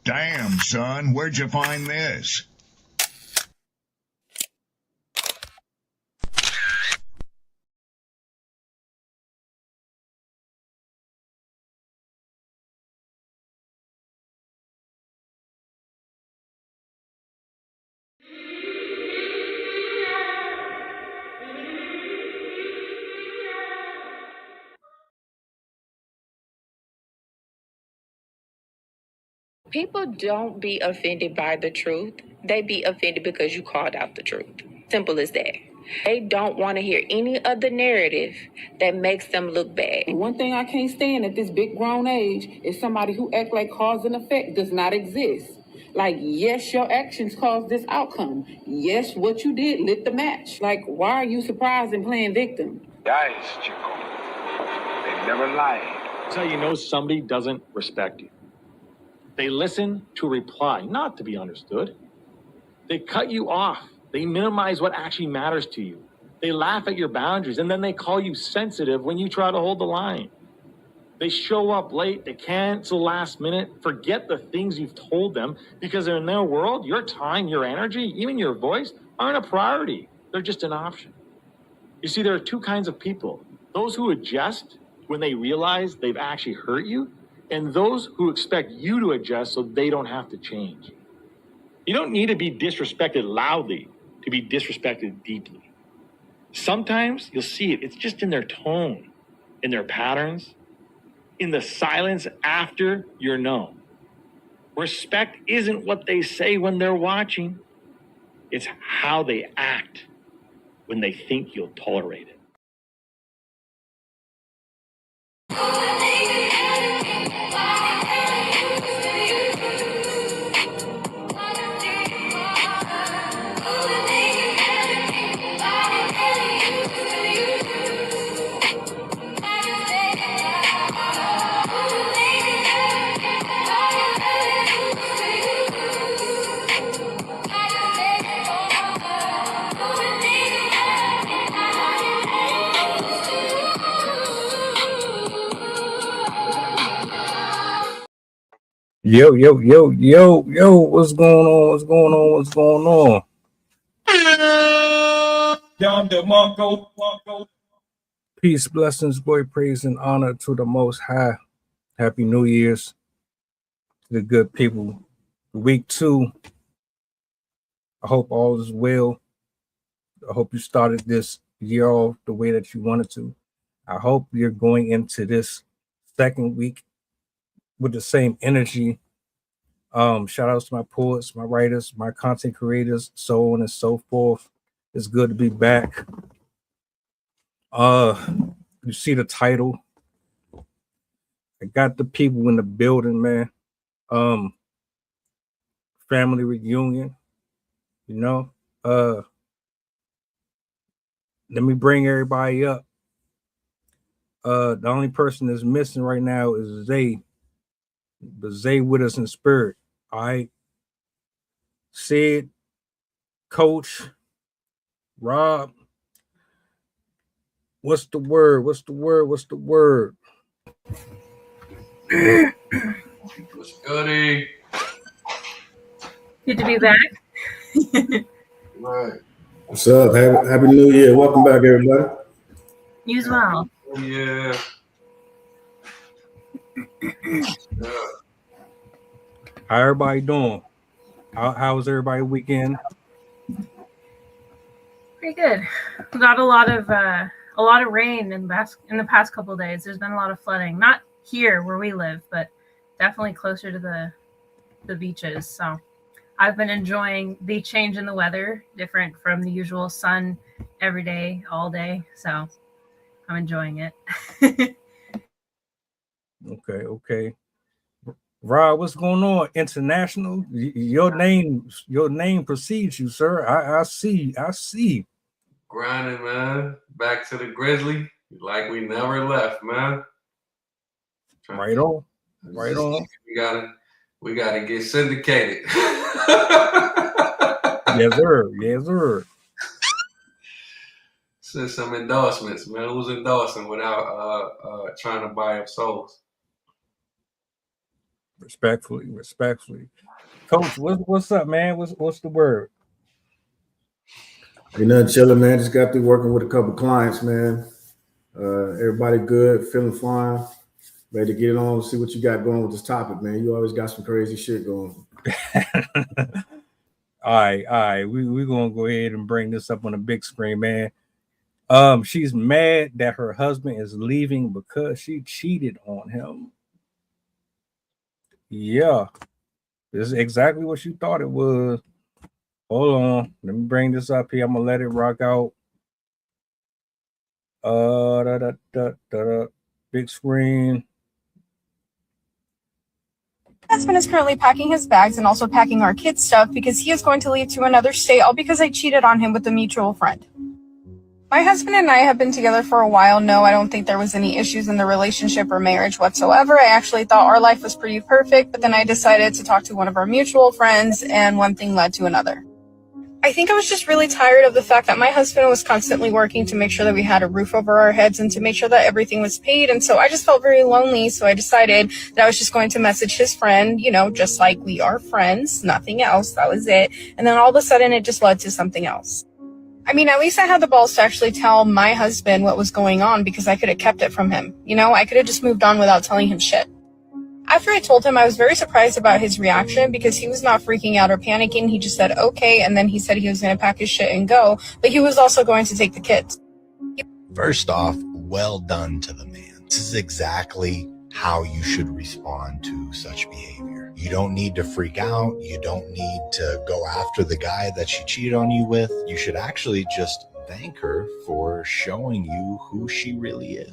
Damn, son, where'd you find this? People don't be offended by the truth. They be offended because you called out the truth. Simple as that. They don't want to hear any other narrative that makes them look bad. One thing I can't stand at this big grown age is somebody who act like cause and effect does not exist. Like, yes, your actions caused this outcome. Yes, what you did lit the match. Like, why are you surprised and playing victim? Guys, Chico, they never lie. That's how you know somebody doesn't respect you. They listen to reply, not to be understood. They cut you off. They minimize what actually matters to you. They laugh at your boundaries, and then they call you sensitive when you try to hold the line. They show up late, they cancel last minute, forget the things you've told them, because in their world, your time, your energy, even your voice aren't a priority. They're just an option. You see, there are two kinds of people. Those who adjust when they realize they've actually hurt you, and those who expect you to adjust so they don't have to change. You don't need to be disrespected loudly to be disrespected deeply. Sometimes you'll see it. It's just in their tone, in their patterns, in the silence after you're known. Respect isn't what they say when they're watching. It's how they act when they think you'll tolerate it. Yo, what's going on? What's going on? Peace, blessings, glory, praise, and honor to the Most High. Happy New Year's to the good people. Week 2. I hope all is well. I hope you started this year off the way that you wanted to. I hope you're going into this second week with the same energy. Shout outs to my poets, my writers, my content creators, so on and so forth. It's good to be back. You see the title. I got the people in the building, man. Family reunion, you know. Let me bring everybody up. The only person that's missing right now is Zay. But Zay with us in spirit. All right. Sid, Coach, Rob. What's the word? What's the word? What's goody? Good to be back. Right. What's up? Happy New Year. Welcome back, everybody. You as well. Yeah. How everybody doing? How was everybody weekend? Pretty good. We got a lot of rain in the past couple of days. There's been a lot of flooding. Not here where we live, but definitely closer to the beaches. So I've been enjoying the change in the weather, different from the usual sun every day, all day. So I'm enjoying it. Okay. Rob, what's going on? International? Your name precedes you, sir. I see. Grinding, man. Back to the Grizzly. Like we never left, man. Right on. We gotta get syndicated. Yes, sir. Send some endorsements, man. Who's endorsing without trying to buy up souls? Respectfully. Coach, what's up, man? What's the word? Ain't nothing chilling, man. Just got through working with a couple clients, man. Everybody good, feeling fine. Ready to get it on, see what you got going with this topic, man. You always got some crazy shit going. All right. We're gonna go ahead and bring this up on the big screen, man. She's mad that her husband is leaving because she cheated on him. Yeah, this is exactly what you thought it was. Hold on, let me bring this up here. I'm gonna let it rock out. Big screen. My husband is currently packing his bags and also packing our kids' stuff because he is going to leave to another state, all because I cheated on him with a mutual friend. My husband and I have been together for a while. No, I don't think there was any issues in the relationship or marriage whatsoever. I actually thought our life was pretty perfect, but then I decided to talk to one of our mutual friends, and one thing led to another. I think I was just really tired of the fact that my husband was constantly working to make sure that we had a roof over our heads and to make sure that everything was paid. And so I just felt very lonely. So I decided that I was just going to message his friend, just like we are friends, nothing else. That was it. And then all of a sudden it just led to something else. I mean, at least I had the balls to actually tell my husband what was going on because I could have kept it from him. I could have just moved on without telling him shit. After I told him, I was very surprised about his reaction because he was not freaking out or panicking. He just said, okay, and then he said he was going to pack his shit and go, but he was also going to take the kids. First off, well done to the man. This is exactly how you should respond to such behavior. You don't need to freak out. You don't need to go after the guy that she cheated on you with. You should actually just thank her for showing you who she really is.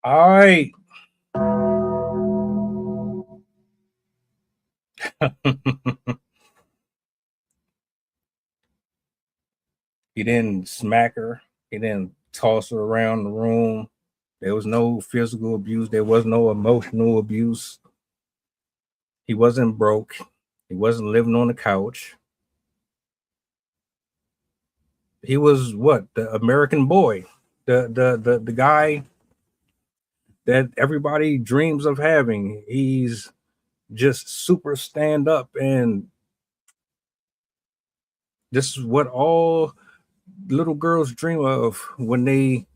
All right. He didn't smack her. He didn't toss her around the room. There was no physical abuse. There was no emotional abuse. He wasn't broke. He wasn't living on the couch. He was what? The American boy. The guy that everybody dreams of having. He's just super stand up, and this is what all little girls dream of when they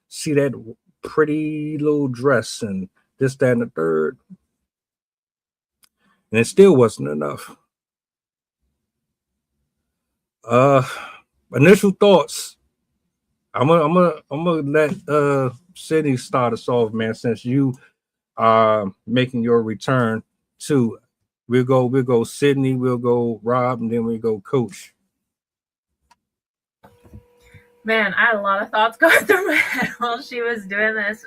see that pretty little dress and this, that, and the third. And it still wasn't enough. Initial thoughts. I'm gonna let Sydney start us off, man, since you are making your return too. We'll go Sydney, we'll go Rob, and then we go Coach. Man, I had a lot of thoughts going through my head while she was doing this.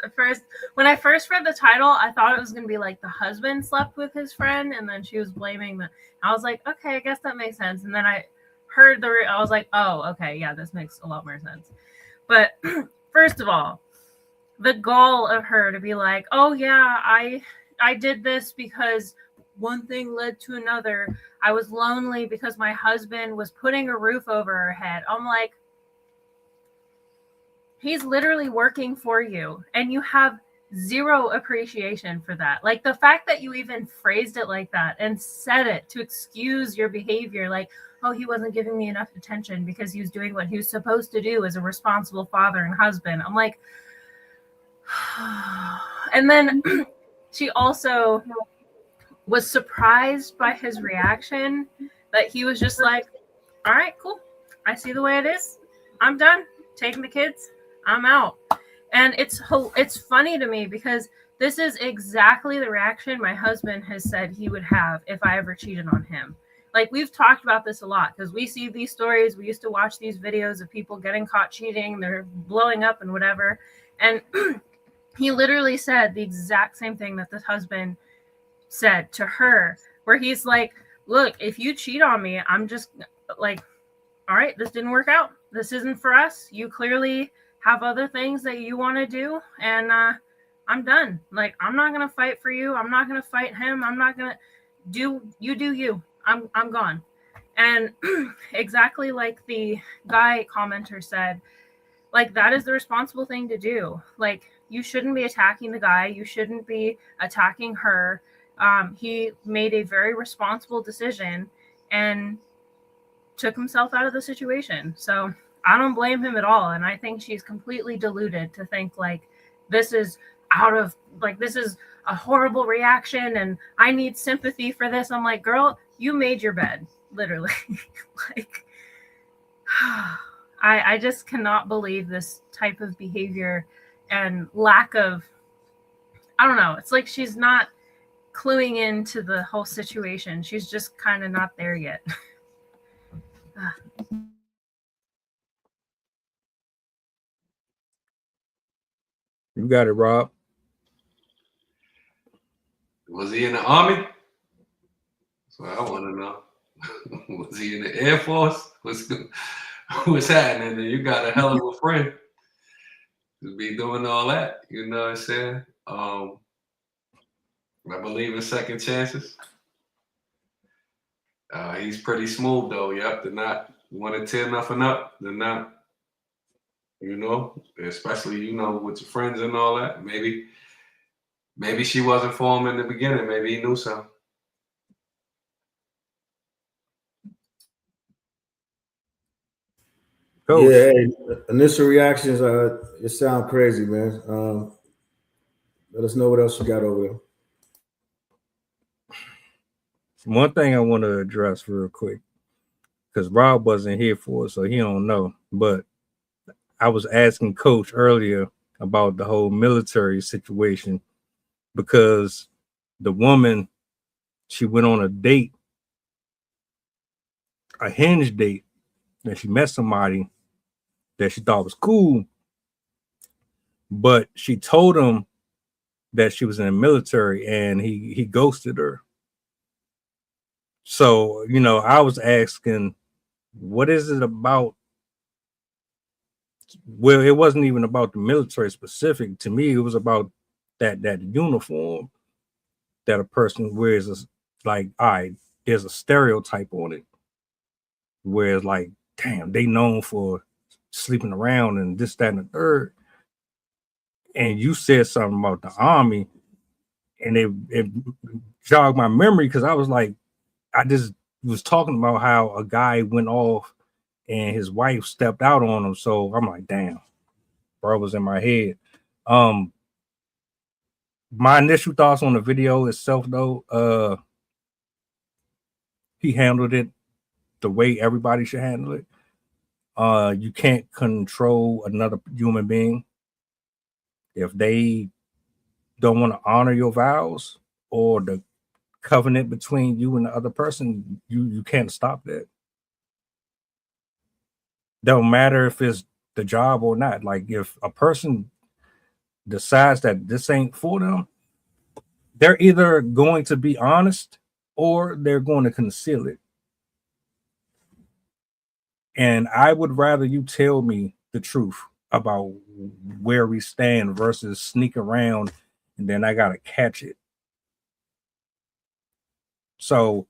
When I first read the title, I thought it was going to be like the husband slept with his friend, and then she was blaming I was like, okay, I guess that makes sense. And then I heard I was like, oh, okay, yeah, this makes a lot more sense. But first of all, the gall of her to be like, oh yeah, I did this because one thing led to another. I was lonely because my husband was putting a roof over her head. I'm like, he's literally working for you, and you have zero appreciation for that. Like, the fact that you even phrased it like that and said it to excuse your behavior, like, oh, he wasn't giving me enough attention because he was doing what he was supposed to do as a responsible father and husband. I'm like, and then she also was surprised by his reaction, that he was just like, all right, cool. I see the way it is. I'm done taking the kids. I'm out. And it's funny to me because this is exactly the reaction my husband has said he would have if I ever cheated on him. Like, we've talked about this a lot because we see these stories. We used to watch these videos of people getting caught cheating. They're blowing up and whatever. And he literally said the exact same thing that this husband said to her, where he's like, look, if you cheat on me, I'm just like, all right, this didn't work out. This isn't for us. You clearly have other things that you want to do, and I'm done. Like, I'm not going to fight for you. I'm not going to fight him. I'm not going to do you. I'm gone. And exactly like the guy commenter said, like, that is the responsible thing to do. Like, you shouldn't be attacking the guy. You shouldn't be attacking her. He made a very responsible decision and took himself out of the situation. So I don't blame him at all. And I think she's completely deluded to think like this is this is a horrible reaction and I need sympathy for this. I'm like, girl, you made your bed, literally. Like, I just cannot believe this type of behavior and lack of, I don't know. It's like she's not cluing into the whole situation. She's just kind of not there yet. You got it, Rob. Was he in the Army? That's what I want to know. Was he in the Air Force? What's happening? You got a hell of a friend to be doing all that. You know what I'm saying? I believe in second chances. He's pretty smooth though. Yep, they're not 1 to 10, nothing up. They're not. You know, especially with your friends and all that. Maybe she wasn't for him in the beginning. Maybe he knew something. Coach. Yeah, initial reactions, it sound crazy, man. Let us know what else you got over there. One thing I want to address real quick, because Rob wasn't here for it, so he don't know. But I was asking Coach earlier about the whole military situation because the woman, she went on a date, a hinge date, and she met somebody that she thought was cool, but she told him that she was in the military and he ghosted her. So, I was asking, what is it about? Well, it wasn't even about the military specific. To me, it was about that uniform that a person wears. All right, there's a stereotype on it. Whereas, like, damn, they known for sleeping around and this, that, and the third. And you said something about the Army, and it jogged my memory because I was like, I just was talking about how a guy went off and his wife stepped out on him. So I'm like, damn, bro, was in my head. My initial thoughts on the video itself, though, he handled it the way everybody should handle it. You can't control another human being. If they don't want to honor your vows or the covenant between you and the other person, you can't stop that. Don't matter if it's the job or not. Like, if a person decides that this ain't for them, they're either going to be honest or they're going to conceal it. And I would rather you tell me the truth about where we stand versus sneak around and then I gotta catch it. So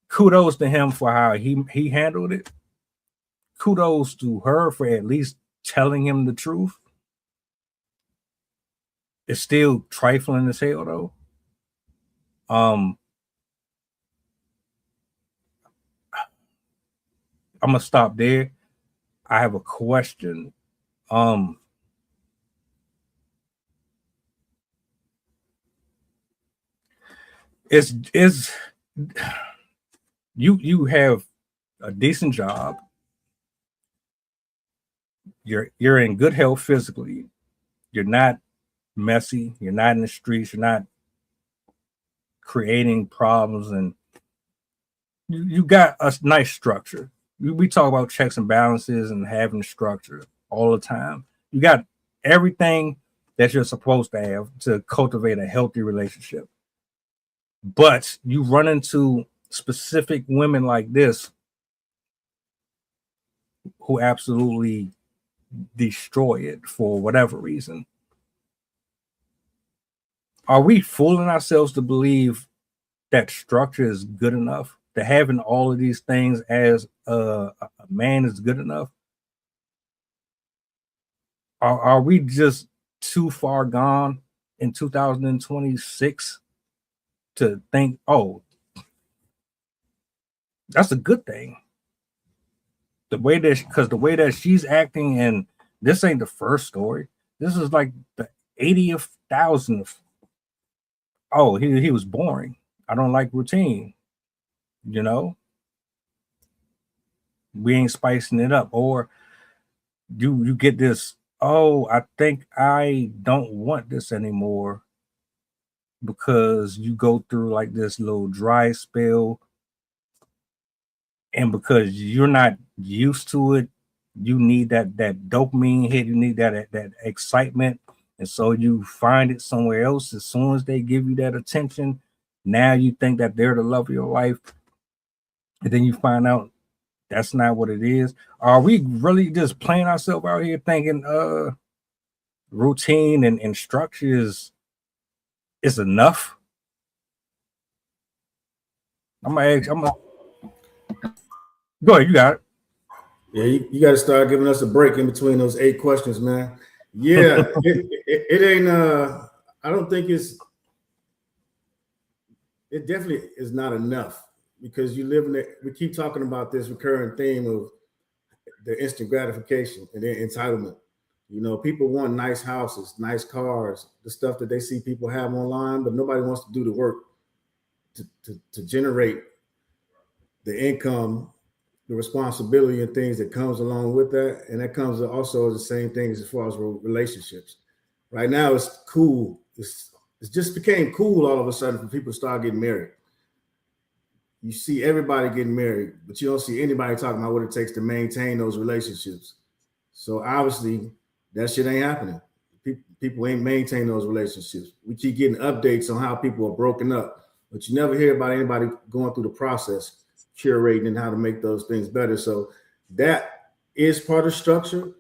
kudos to him for how he handled it. Kudos to her for at least telling him the truth. It's still trifling as hell though. I'm gonna stop there. I have a question. Is you have a decent job. You're in good health physically. You're not messy. You're not in the streets. You're not creating problems, and you got a nice structure. We talk about checks and balances and having structure all the time. You got everything that you're supposed to have to cultivate a healthy relationship. But you run into specific women like this who absolutely destroy it for whatever reason. Are we fooling ourselves to believe that structure is good enough? That having all of these things as a man is good enough? Are we just too far gone in 2026 to think, oh, that's a good thing? The way that she's acting, and this ain't the first story. This is like the 80,000th. Oh, he was boring. I don't like routine. You know, we ain't spicing it up. Or you get this, oh, I think I don't want this anymore, because you go through like this little dry spell, and because you're not used to it, you need that dopamine hit, you need that excitement, and so you find it somewhere else. As soon as they give you that attention, now you think that they're the love of your life, and then you find out that's not what it is. Are we really just playing ourselves out here thinking routine and structure is enough? I'm gonna go ahead, you got it. Yeah, you got to start giving us a break in between those 8 questions, man. Yeah, it ain't. I don't think it definitely is not enough, because you live in it. We keep talking about this recurring theme of the instant gratification and the entitlement. You know, people want nice houses, nice cars, the stuff that they see people have online, but nobody wants to do the work to generate the income, the responsibility and things that comes along with that. And that comes also the same things as far as relationships. Right now, it's cool. It just became cool all of a sudden for people to start getting married. You see everybody getting married, but you don't see anybody talking about what it takes to maintain those relationships. So obviously, that shit ain't happening. People ain't maintaining those relationships. We keep getting updates on how people are broken up, but you never hear about anybody going through the process, curating and how to make those things better. So that is part of structure,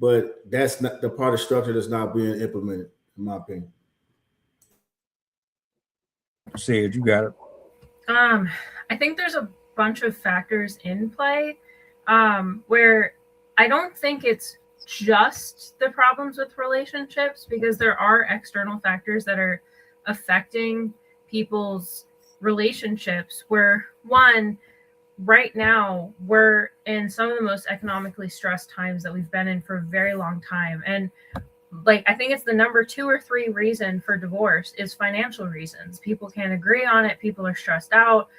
but that's not the part of structure that's not being implemented, in my opinion. Said, you got it. I think there's a bunch of factors in play, where I don't think it's just the problems with relationships, because there are external factors that are affecting people's relationships. Where one, right now, we're in some of the most economically stressed times that we've been in for a very long time. And like, I think it's the number 2 or 3 reason for divorce is financial reasons. People can't agree on it. People are stressed out.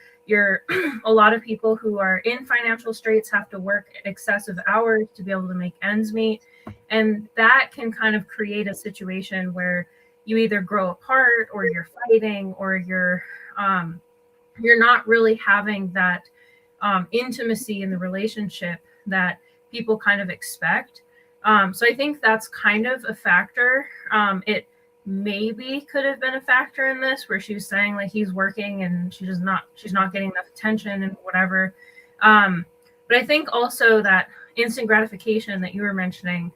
A lot of people who are in financial straits have to work excessive hours to be able to make ends meet. And that can kind of create a situation where you either grow apart, or you're fighting, or you're not really having that intimacy in the relationship that people kind of expect. So I think that's kind of a factor. It maybe could have been a factor in this, where she was saying like he's working and she's not getting enough attention and whatever. But I think also that instant gratification that you were mentioning,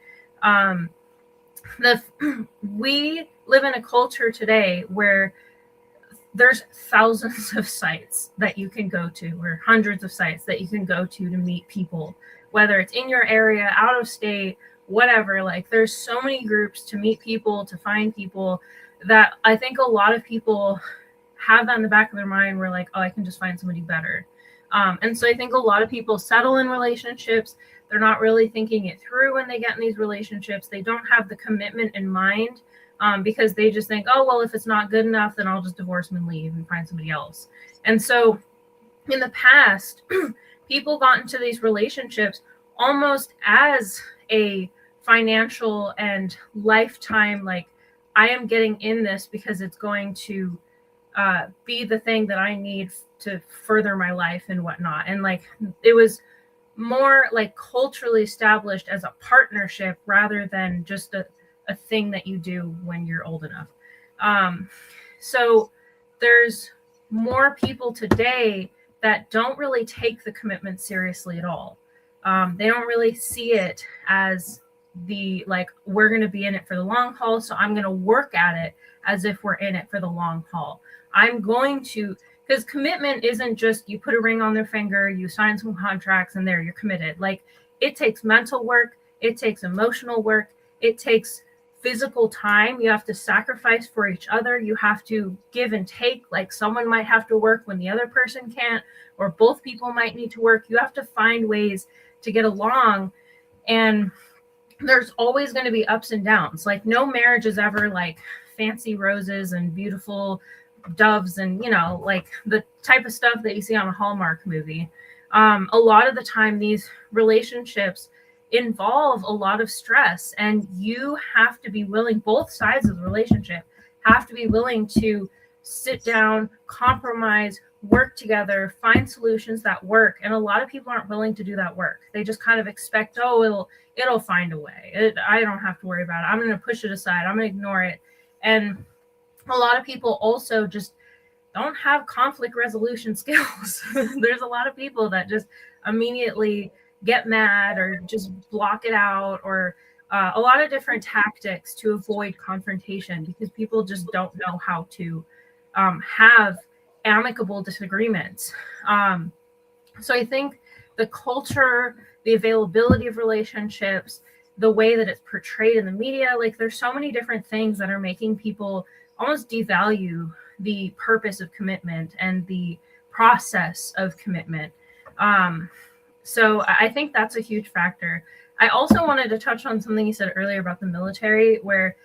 we live in a culture today where there's thousands of sites that you can go to, or hundreds of sites that you can go to meet people, whether it's in your area, out of state, whatever. Like, there's so many groups to meet people, to find people, that I think a lot of people have that in the back of their mind, where like, oh, I can just find somebody better. And so I think a lot of people settle in relationships. They're not really thinking it through when they get in these relationships. They don't have the commitment in mind, because they just think, oh, well, if it's not good enough, then I'll just divorce him and leave and find somebody else. And so in the past, people got into these relationships almost as a financial and lifetime, like, I am getting in this because it's going to be the thing that I need to further my life and whatnot. And like, it was more like culturally established as a partnership rather than just a thing that you do when you're old enough. So there's more people today that don't really take the commitment seriously at all. They don't really see it as the, like, we're going to be in it for the long haul, so I'm going to work at it as if we're in it for the long haul. I'm going to, because commitment isn't just you put a ring on their finger, you sign some contracts, and there, you're committed. Like, it takes mental work, it takes emotional work, it takes physical time. You have to sacrifice for each other. You have to give and take. Like someone might have to work when the other person can't, or both people might need to work. You have to find ways to get along. And there's always going to be ups and downs. Like no marriage is ever like fancy roses and beautiful doves and, you know, like the type of stuff that you see on a Hallmark movie. A lot of the time, these relationships involve a lot of stress, and you have to be willing, both sides of the relationship have to be willing to sit down, compromise, work together, find solutions that work. And a lot of people aren't willing to do that work. They just kind of expect, oh, it'll find a way. I don't have to worry about it. I'm going to push it aside. I'm going to ignore it. And a lot of people also just don't have conflict resolution skills. There's a lot of people that just immediately get mad or just block it out, or a lot of different tactics to avoid confrontation, because people just don't know how to have amicable disagreements. So I think the culture, the availability of relationships, the way that it's portrayed in the media, like there's so many different things that are making people almost devalue the purpose of commitment and the process of commitment. So I think that's a huge factor. I also wanted to touch on something you said earlier about the military, where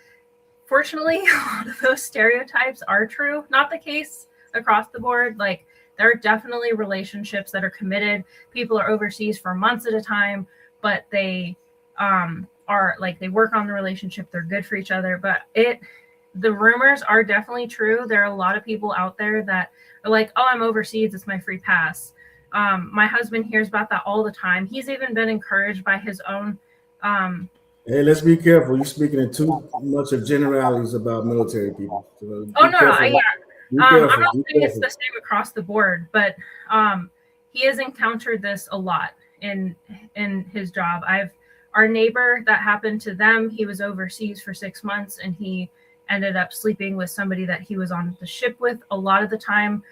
fortunately a lot of those stereotypes are true. Not the case across the board. Like there are definitely relationships that are committed. People are overseas for months at a time, but they are like, they work on the relationship. They're good for each other. But the rumors are definitely true. There are a lot of people out there that are like, oh, I'm overseas, it's my free pass. My husband hears about that all the time. He's even been encouraged by his own. Hey, let's be careful. You're speaking in too much of generalities about military people. So I'm not saying it's careful. the same across the board, but he has encountered this a lot in his job. Our neighbor, that happened to them. He was overseas for 6 months, and he ended up sleeping with somebody that he was on the ship with. A lot of the time,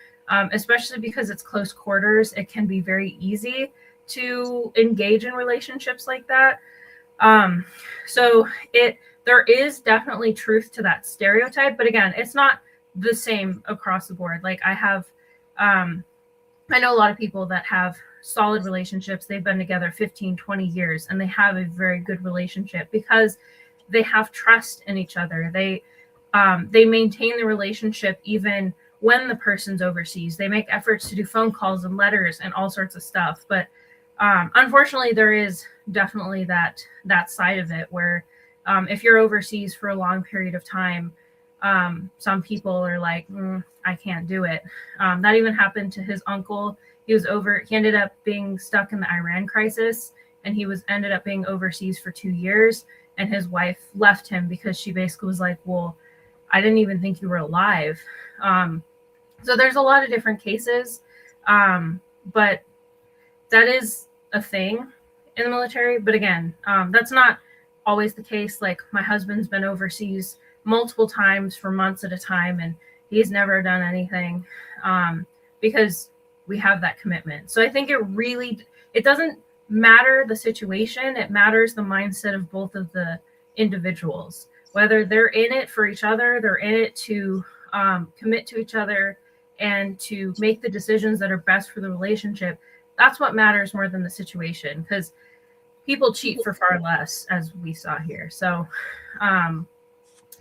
especially because it's close quarters, it can be very easy to engage in relationships like that. So there is definitely truth to that stereotype, but again, it's not the same across the board. Like I know a lot of people that have solid relationships. They've been together 15, 20 years, and they have a very good relationship because they have trust in each other. They maintain the relationship even when the person's overseas. They make efforts to do phone calls and letters and all sorts of stuff. But unfortunately, there is definitely that side of it where if you're overseas for a long period of time, some people are like, I can't do it. That even happened to his uncle. He ended up being stuck in the Iran crisis, and he ended up being overseas for 2 years. And his wife left him because she basically was like, well, I didn't even think you were alive. So there's a lot of different cases, but that is a thing in the military. But again, that's not always the case. Like my husband's been overseas multiple times for months at a time, and he's never done anything because we have that commitment. So I think it doesn't matter the situation. It matters the mindset of both of the individuals, whether they're in it for each other, they're in it to commit to each other and to make the decisions that are best for the relationship. That's what matters more than the situation, because people cheat for far less, as we saw here. So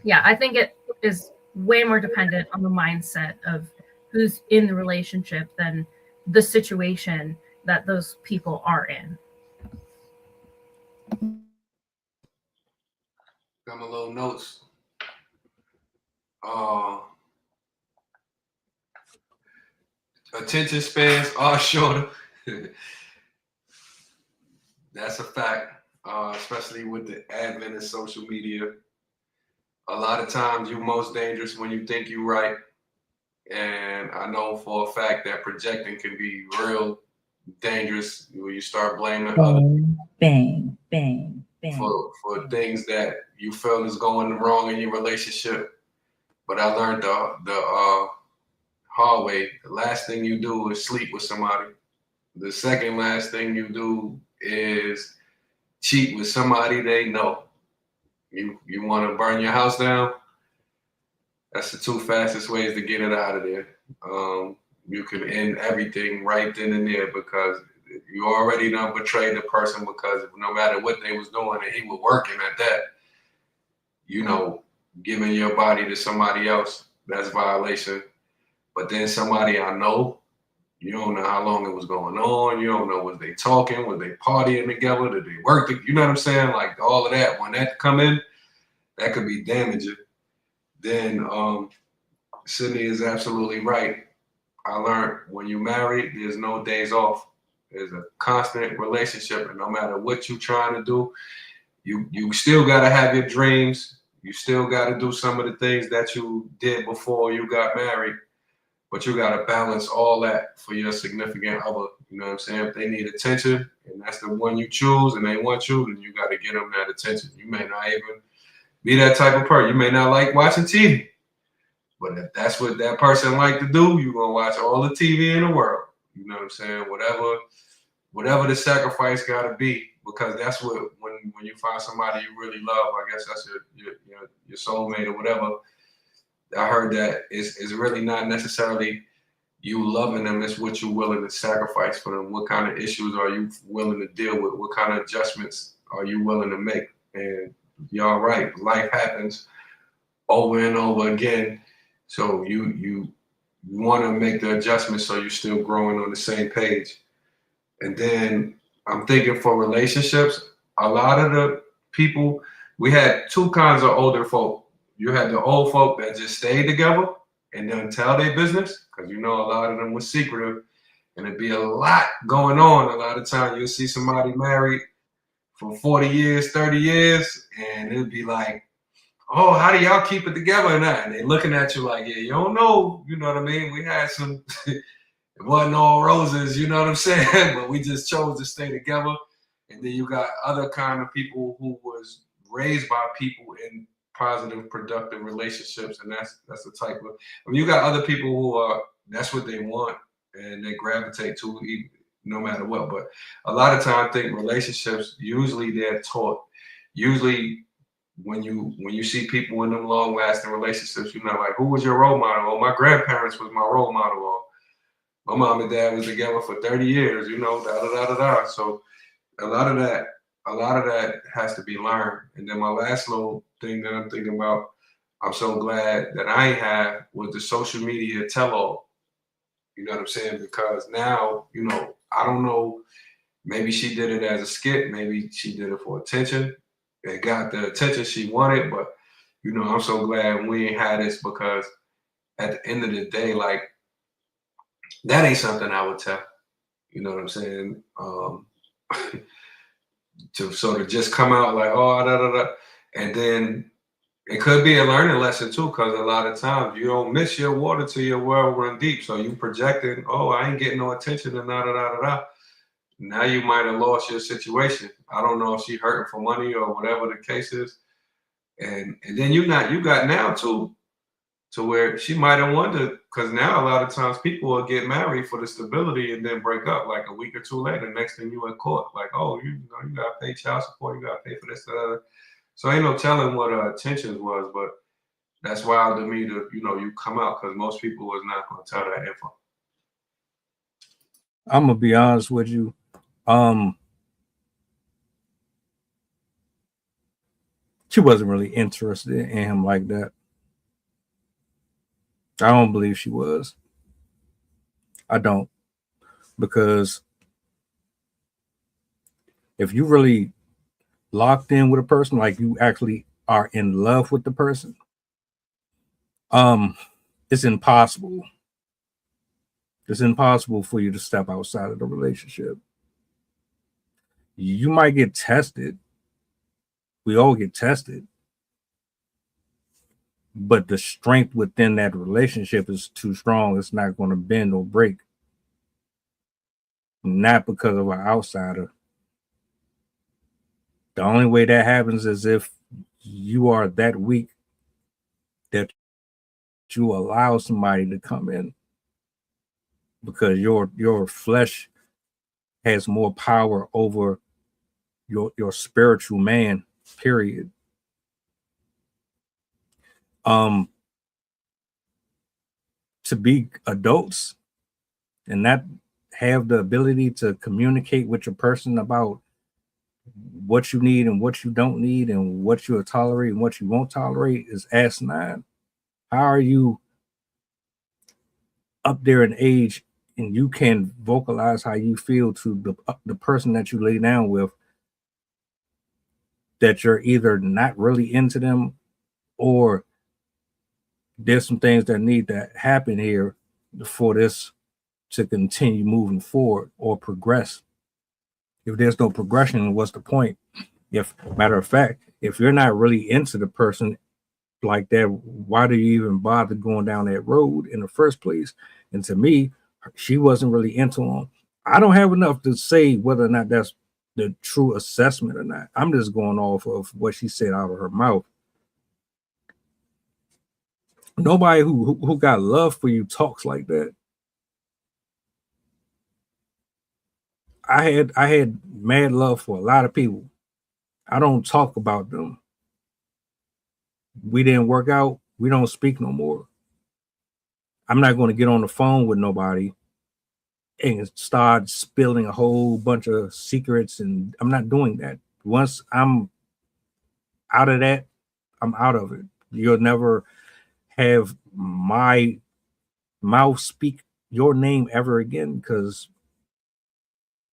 yeah, I think it is way more dependent on the mindset of who's in the relationship than the situation that those people are in. Got my little notes. Attention spans are shorter. That's a fact, especially with the advent of social media. A lot of times you're most dangerous when you think you're right. And I know for a fact that projecting can be real dangerous when you start blaming Bang, for things that you feel is going wrong in your relationship. But I learned the hard way. The last thing you do is sleep with somebody. The second last thing you do is cheat with somebody they know. You want to burn your house down? That's the 2 fastest ways to get it out of there. You can end everything right then and there because you already done betrayed the person, because no matter what they was doing and he was working at that, giving your body to somebody else, that's violation. But then somebody I know, you don't know how long it was going on. You don't know, was they talking? Was they partying together? Did they work? You know what I'm saying? Like all of that, when that come in, that could be damaging. Then Sydney is absolutely right. I learned when you married, there's no days off. There's a constant relationship, and no matter what you're trying to do, you still gotta have your dreams. You still gotta do some of the things that you did before you got married, but you gotta balance all that for your significant other. You know what I'm saying? If they need attention and that's the one you choose and they want you, then you gotta give them that attention. You may not even be that type of person. You may not like watching TV. But if that's what that person like to do, you're gonna watch all the TV in the world. You know what I'm saying? Whatever the sacrifice gotta be, because that's what when you find somebody you really love, I guess that's your soulmate or whatever. I heard that it's really not necessarily you loving them, it's what you're willing to sacrifice for them. What kind of issues are you willing to deal with? What kind of adjustments are you willing to make? And y'all right, life happens over and over again. So you want to make the adjustments so you're still growing on the same page. And then I'm thinking for relationships, a lot of the people, we had 2 kinds of older folk. You had the old folk that just stayed together and didn't tell their business, because a lot of them were secretive, and it'd be a lot going on. A lot of times you'll see somebody married for 40 years, 30 years, and it'd be like, oh, how do y'all keep it together and that? And they looking at you like, yeah, you don't know. You know what I mean? We had some, it wasn't all roses, you know what I'm saying? But we just chose to stay together. And then you got other kind of people who was raised by people in positive, productive relationships. And that's the type of, you got other people who are, that's what they want and they gravitate to no matter what. But a lot of times I think relationships, usually they're taught. Usually when you see people in them long lasting relationships, like, who was your role model? Oh, my grandparents was my role model. Or my mom and dad was together for 30 years, da da da da da. So a lot of that has to be learned. And then my last little thing that I'm thinking about, I'm so glad that I ain't have, was the social media tell-all. You know what I'm saying? Because now, I don't know, maybe she did it as a skit, maybe she did it for attention. It got the attention she wanted, but I'm so glad we ain't had this, because at the end of the day, like, that ain't something I would tell. You know what I'm saying? To sort of just come out like, oh, da da da, and then it could be a learning lesson too, because a lot of times you don't miss your water till your well run deep. So you projecting, oh, I ain't getting no attention, and da da da da da. Now you might have lost your situation. I don't know if she hurting for money or whatever the case is. And then you got now too, to where she might have wondered, because now a lot of times people will get married for the stability and then break up like a week or 2 later. Next thing you in court, like, oh, you gotta pay child support, you gotta pay for this, that. So ain't no telling what her intentions was, but that's wild to me to you come out, because most people was not gonna tell that info. I'm gonna be honest with you. She wasn't really interested in him like that. I don't believe she was. I don't. Because if you really locked in with a person, like you actually are in love with the person, it's impossible. It's impossible for you to step outside of the relationship. You might get tested. We all get tested. But the strength within that relationship is too strong. It's not going to bend or break. Not because of an outsider. The only way that happens is if you are that weak that you allow somebody to come in, because your flesh has more power over your spiritual man, period. to be adults and not have the ability to communicate with your person about what you need and what you don't need and what you'll tolerate and what you won't tolerate is asinine. How are you up there in age and you can vocalize how you feel to the person that you lay down with, that you're either not really into them or there's some things that need to happen here for this to continue moving forward or progress? If there's no progression, what's the point? If, matter of fact, if you're not really into the person like that, why do you even bother going down that road in the first place? And to me, she wasn't really into him. I don't have enough to say whether or not that's the true assessment or not. I'm just going off of what she said out of her mouth. Nobody who got love for you talks like that. I had mad love for a lot of people. I don't talk about them. We didn't work out. We don't speak no more. I'm not going to get on the phone with nobody and start spilling a whole bunch of secrets, and I'm not doing that. Once I'm out of that, I'm out of it. You'll never have my mouth speak your name ever again, because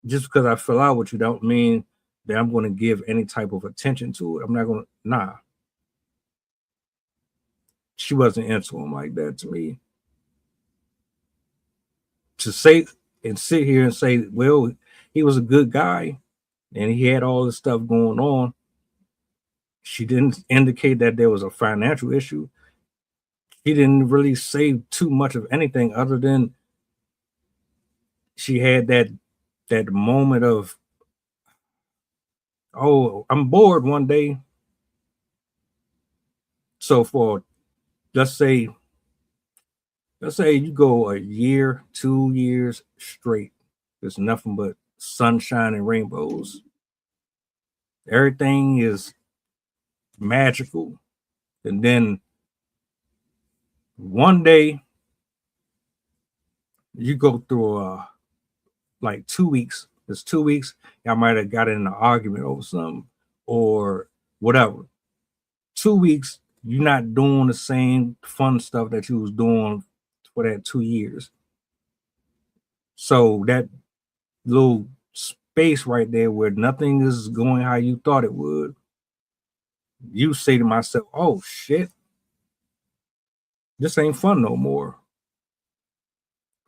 just because I fell out with you don't mean that I'm going to give any type of attention to it. I'm not going to, nah. She wasn't into him like that to me. To say and sit here and say, well, he was a good guy and he had all this stuff going on. She didn't indicate that there was a financial issue. She didn't really say too much of anything other than she had that moment of, oh, I'm bored one day. So for let's say you go a year, 2 years straight, there's nothing but sunshine and rainbows. Everything is magical. And then one day you go through like 2 weeks. It's 2 weeks. Y'all might have got in an argument over something or whatever. 2 weeks, you're not doing the same fun stuff that you was doing for that 2 years. So that little space right there where nothing is going how you thought it would, you say to myself, oh shit, this ain't fun no more.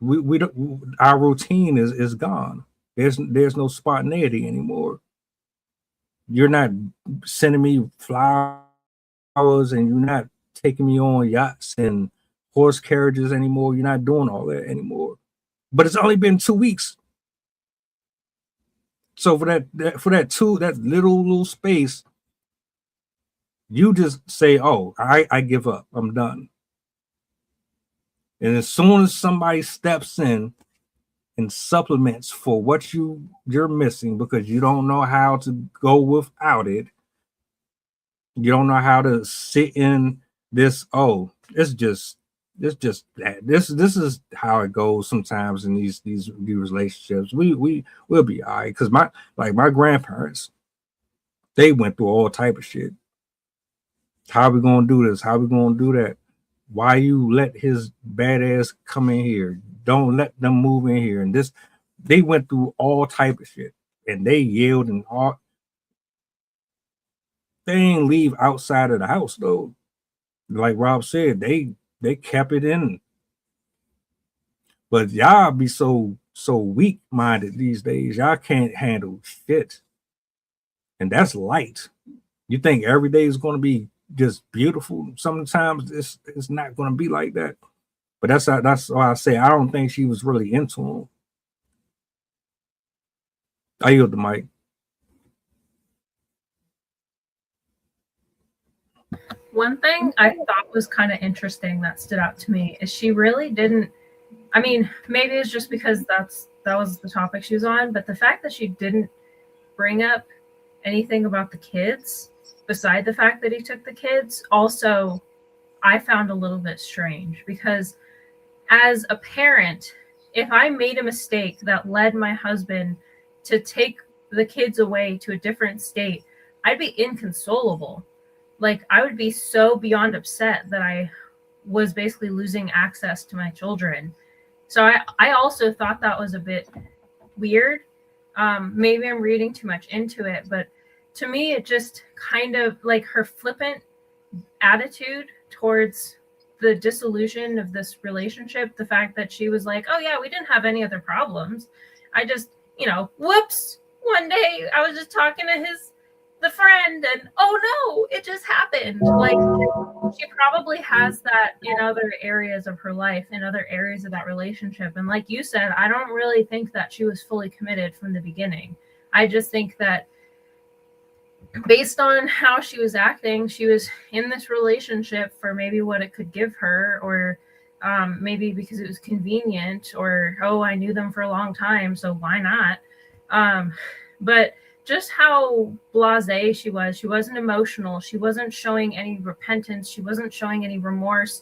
We don't, our routine is gone. There's no spontaneity anymore. You're not sending me flowers and you're not taking me on yachts and horse carriages anymore. You're not doing all that anymore. But it's only been 2 weeks. So for that little space, you just say, oh, I give up. I'm done. And as soon as somebody steps in and supplements for what you're missing because you don't know how to go without it, you don't know how to sit in this, oh, it's just that. This is how it goes sometimes in these relationships. We'll be all right. Because my grandparents, they went through all type of shit. How we gonna do this? How we gonna do that? Why you let his badass come in here? Don't let them move in here. And this, they went through all type of shit. And they yelled and all. They ain't leave outside of the house though. Like Rob said, they kept it in. But y'all be so weak-minded these days. Y'all can't handle shit. And that's light. You think every day is going to be just beautiful? Sometimes it's not going to be like that. But that's why I say I don't think she was really into him. I yield the mic. One thing I thought was kind of interesting that stood out to me is she really didn't, I mean, maybe it's just because that was the topic she was on, but the fact that she didn't bring up anything about the kids, beside the fact that he took the kids, also I found a little bit strange, because as a parent, if I made a mistake that led my husband to take the kids away to a different state, I'd be inconsolable. Like, I would be so beyond upset that I was basically losing access to my children. So I also thought that was a bit weird. Maybe I'm reading too much into it, but to me, it just kind of like her flippant attitude towards the dissolution of this relationship, the fact that she was like, oh yeah, we didn't have any other problems. I just, whoops, one day I was just talking to the friend, and oh no, it just happened. Like, she probably has that in other areas of her life, in other areas of that relationship. And like you said, I don't really think that she was fully committed from the beginning. I just think that based on how she was acting, she was in this relationship for maybe what it could give her, or maybe because it was convenient, or, oh, I knew them for a long time, so why not? But just how blasé she was. She wasn't emotional. She wasn't showing any repentance. She wasn't showing any remorse.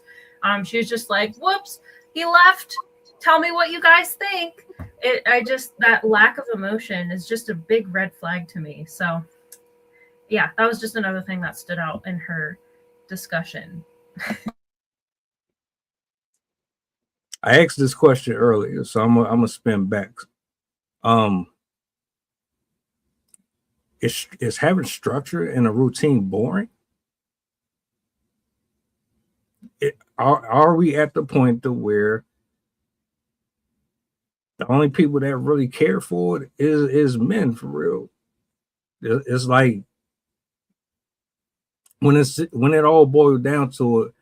She was just like, whoops, he left. Tell me what you guys think. That lack of emotion is just a big red flag to me. So yeah, that was just another thing that stood out in her discussion. I asked this question earlier, so I'm gonna spin back. Is having structure and a routine boring? Are we at the point to where the only people that really care for it is men, for real? It's like when it all boils down to it,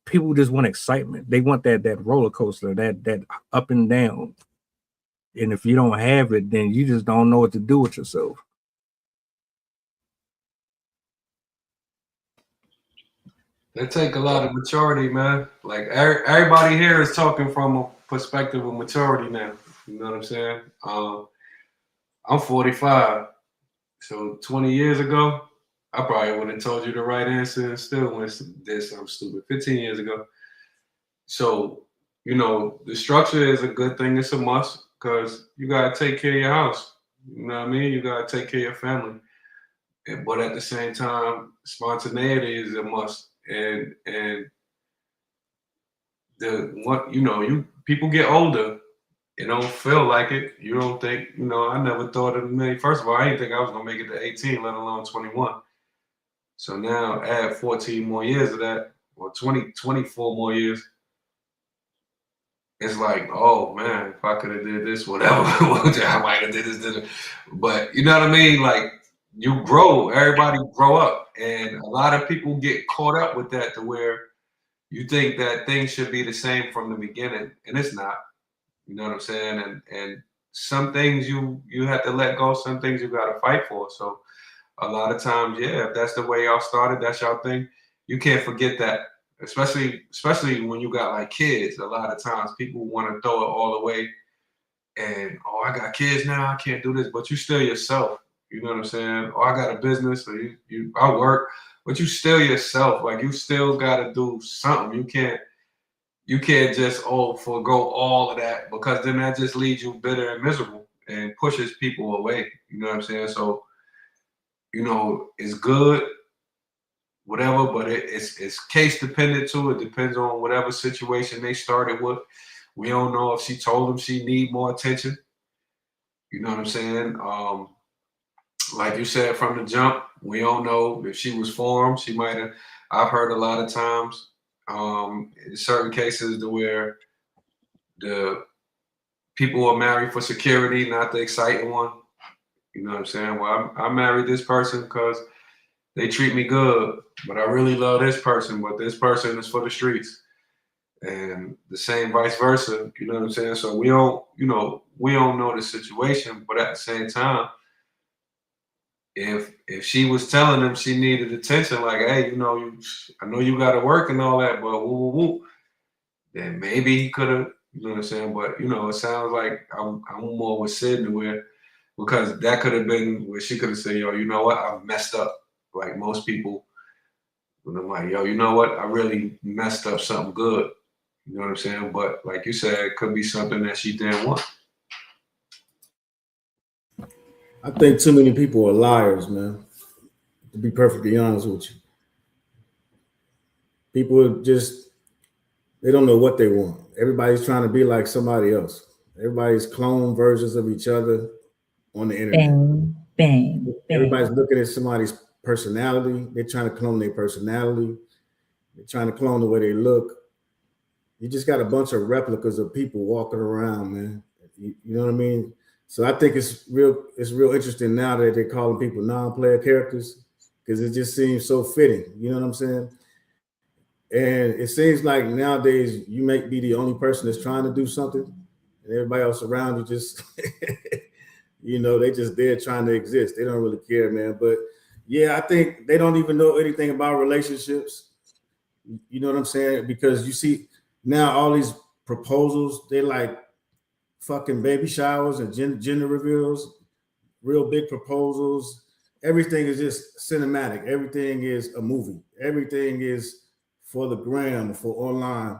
people just want excitement. They want that roller coaster, that up and down. And if you don't have it, then you just don't know what to do with yourself. It take a lot of maturity, man. Like everybody here is talking from a perspective of maturity now. You know what I'm saying? I'm 45, so 20 years ago, I probably would have told you the right answer and still did something stupid. 15 years ago. So, the structure is a good thing. It's a must, because you got to take care of your house. You know what I mean? You got to take care of your family. But at the same time, spontaneity is a must. And people get older. It don't feel like it. You don't think, I never thought of many. First of all, I didn't think I was going to make it to 18, let alone 21. So now add 14 more years of that, or 24 more years. It's like, oh man, if I could have did this, whatever, I might have did this. But you know what I mean? Like, you grow, everybody grow up. And a lot of people get caught up with that, to where you think that things should be the same from the beginning, and it's not. You know what I'm saying? And some things you have to let go, some things you got to fight for. So a lot of times, yeah, if that's the way y'all started, that's y'all thing, you can't forget that. Especially when you got like kids. A lot of times people want to throw it all away, and, oh, I got kids now, I can't do this, but you still yourself. You know what I'm saying? Oh, I got a business, or I work, but you still yourself. Like, you still got to do something. You can't just forgo all of that, because then that just leaves you bitter and miserable and pushes people away. You know what I'm saying? So, it's good, whatever, but it's case dependent too. It depends on whatever situation they started with. We don't know if she told him she need more attention. You know what I'm saying? Like you said, from the jump, we don't know if she was for him. She might have. I've heard a lot of times, in certain cases, to where the people are married for security, not the exciting one. You know what I'm saying? Well, I married this person because they treat me good, but I really love this person, but this person is for the streets. And the same vice versa, you know what I'm saying? So we don't know the situation, but at the same time, if she was telling him she needed attention, like, hey, I know you got to work and all that, but woo, woo, woo, then maybe he could have, you know what I'm saying? But it sounds like I'm more with Sydney, where, because that could have been where she could have said, yo, you know what, I messed up. like most people, when I'm like, yo, you know what? I really messed up something good. You know what I'm saying? But like you said, it could be something that she didn't want. I think too many people are liars, man. To be perfectly honest with you, people just they don't know what they want. Everybody's trying to be like somebody else. Everybody's clone versions of each other on the internet. Bang, bang, Everybody's bang. looking at somebody's personality. They're trying to clone their personality. They're trying to clone the way they look. You just got a bunch of replicas of people walking around, man. You know what I mean? So I think it's real interesting now that they're calling people non-player characters because it just seems so fitting. You know what I'm saying? And it seems like nowadays you may be the only person that's trying to do something, and everybody else around you just, you know, they just there trying to exist. They don't really care, man. But yeah, I think they don't even know anything about relationships. You know what I'm saying? Because you see now all these proposals, they like fucking baby showers and gender reveals, real big proposals. Everything is just cinematic. Everything is a movie. Everything is for the gram, for online.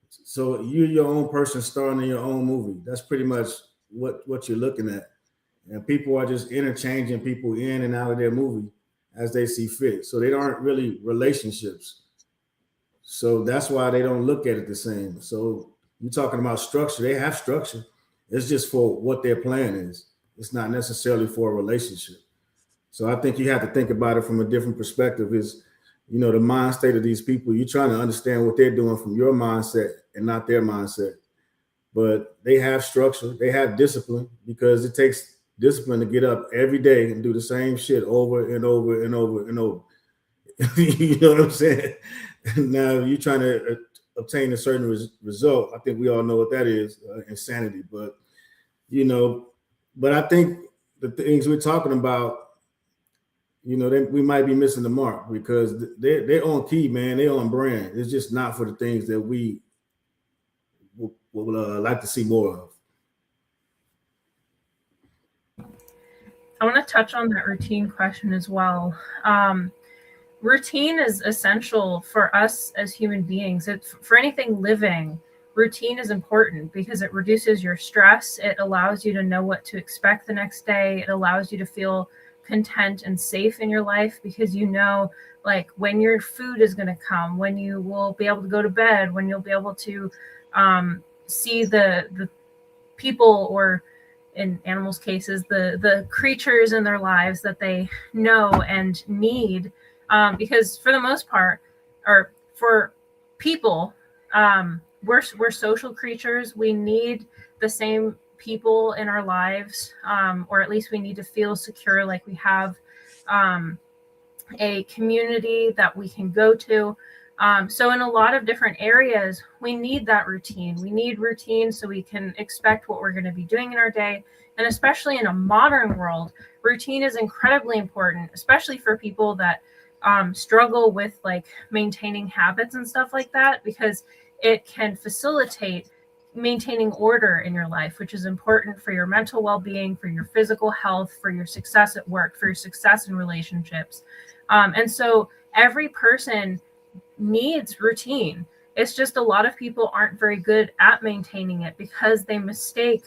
So you're your own person starring in your own movie. That's pretty much what you're looking at. And people are just interchanging people in and out of their movie as they see fit. So they aren't really relationships. So that's why they don't look at it the same. So you're talking about structure. They have structure. It's just for what their plan is. It's not necessarily for a relationship. So I think you have to think about it from a different perspective. Is, you know, the mind state of these people. You're trying to understand what they're doing from your mindset and not their mindset. But they have structure. They have discipline because it takes discipline to get up every day and do the same shit over and over and over and over. You know what I'm saying? Now you're trying to obtain a certain result. I think we all know what that is, insanity. But, you know, but I think the things we're talking about, you know, we might be missing the mark because they're on key, man. They're on brand. It's just not for the things that we would like to see more of. I want to touch on that routine question as well. Routine is essential for us as human beings. It's for anything living. Routine is important because it reduces your stress. It allows you to know what to expect the next day. It allows you to feel content and safe in your life because you know, like, when your food is going to come, when you will be able to go to bed, when you'll be able to see the people, or in animals' cases, the creatures in their lives that they know and need. Because for the most part, or for people, we're social creatures. We need the same people in our lives, or at least we need to feel secure, like we have a community that we can go to. So in a lot of different areas, we need that routine. We need routine so we can expect what we're going to be doing in our day. And especially in a modern world, routine is incredibly important, especially for people that struggle with like maintaining habits and stuff like that, because it can facilitate maintaining order in your life, which is important for your mental well-being, for your physical health, for your success at work, for your success in relationships. And so every person needs routine. It's just a lot of people aren't very good at maintaining it because they mistake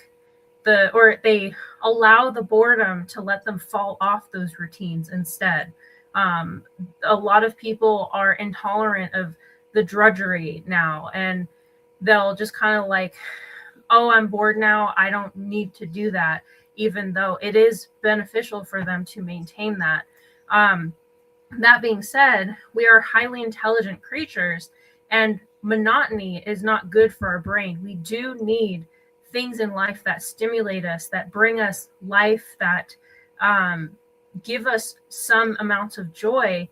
or they allow the boredom to let them fall off those routines instead. A lot of people are intolerant of the drudgery now, and they'll just kind of like, oh, I'm bored now, I don't need to do that, even though it is beneficial for them to maintain that. That being said, we are highly intelligent creatures, and monotony is not good for our brain. We do need things in life that stimulate us, that bring us life, that give us some amounts of joy.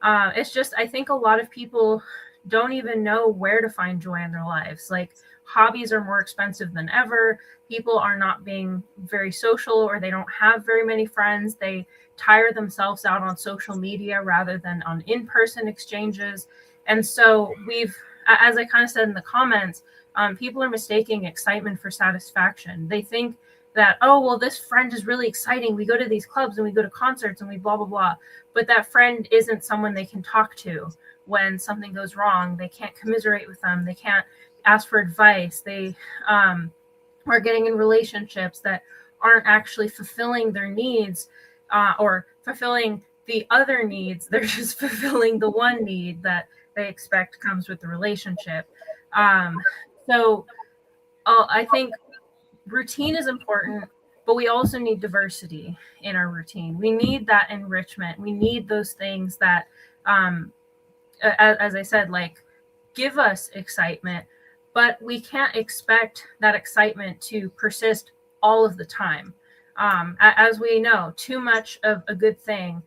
It's just, I think a lot of people don't even know where to find joy in their lives. Like, hobbies are more expensive than ever. People are not being very social, or they don't have very many friends. They tire themselves out on social media rather than on in-person exchanges. And so we've, as I kind of said in the comments, people are mistaking excitement for satisfaction. They think that, oh, well, this friend is really exciting. We go to these clubs and we go to concerts and we blah, blah, blah. But that friend isn't someone they can talk to when something goes wrong. They can't commiserate with them. They can't ask for advice. They are getting in relationships that aren't actually fulfilling their needs or fulfilling the other needs. They're just fulfilling the one need that they expect comes with the relationship. So I think routine is important, but we also need diversity in our routine. We need that enrichment. We need those things that, as I said, like give us excitement, but we can't expect that excitement to persist all of the time. As we know, too much of a good thing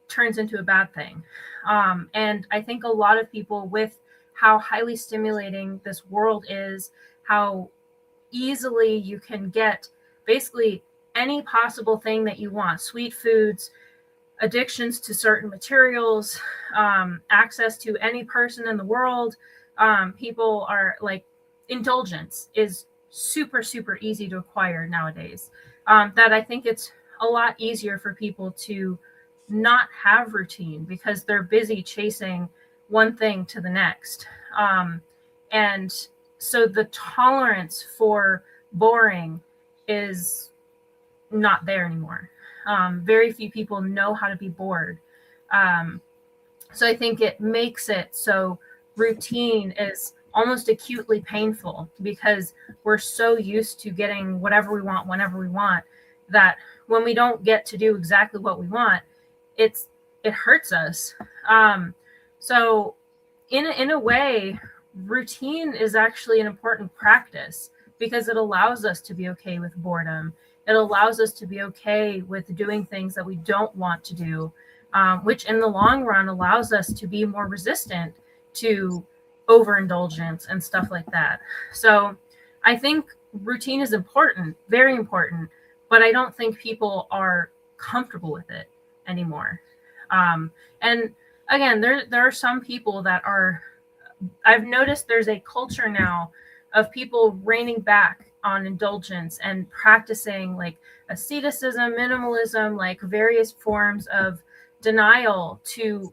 turns into a bad thing. And I think a lot of people, with how highly stimulating this world is, how easily you can get basically any possible thing that you want, sweet foods, addictions to certain materials, access to any person in the world. People are like, indulgence is super, super easy to acquire nowadays. That I think it's a lot easier for people to not have routine because they're busy chasing one thing to the next. And so the tolerance for boring is not there anymore. Very few people know how to be bored. So I think it makes it so routine is almost acutely painful because we're so used to getting whatever we want whenever we want that when we don't get to do exactly what we want, it hurts us. So in a way, routine is actually an important practice because it allows us to be okay with boredom. It allows us to be okay with doing things that we don't want to do, which in the long run allows us to be more resistant to overindulgence and stuff like that. So I think routine is important, very important, but I don't think people are comfortable with it anymore. And again, there are some people that are, I've noticed there's a culture now of people reining back on indulgence and practicing like asceticism, minimalism, like various forms of denial to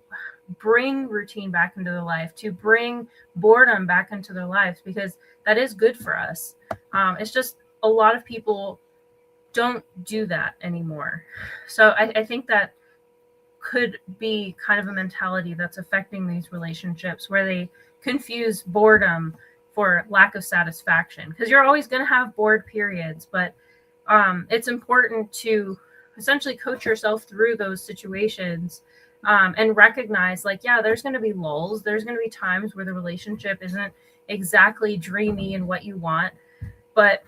bring routine back into their life, to bring boredom back into their lives, because that is good for us. It's just a lot of people don't do that anymore. So I think that could be kind of a mentality that's affecting these relationships where they confuse boredom for lack of satisfaction, because you're always going to have bored periods, but it's important to essentially coach yourself through those situations and recognize, like, yeah, there's going to be lulls. There's going to be times where the relationship isn't exactly dreamy and what you want. But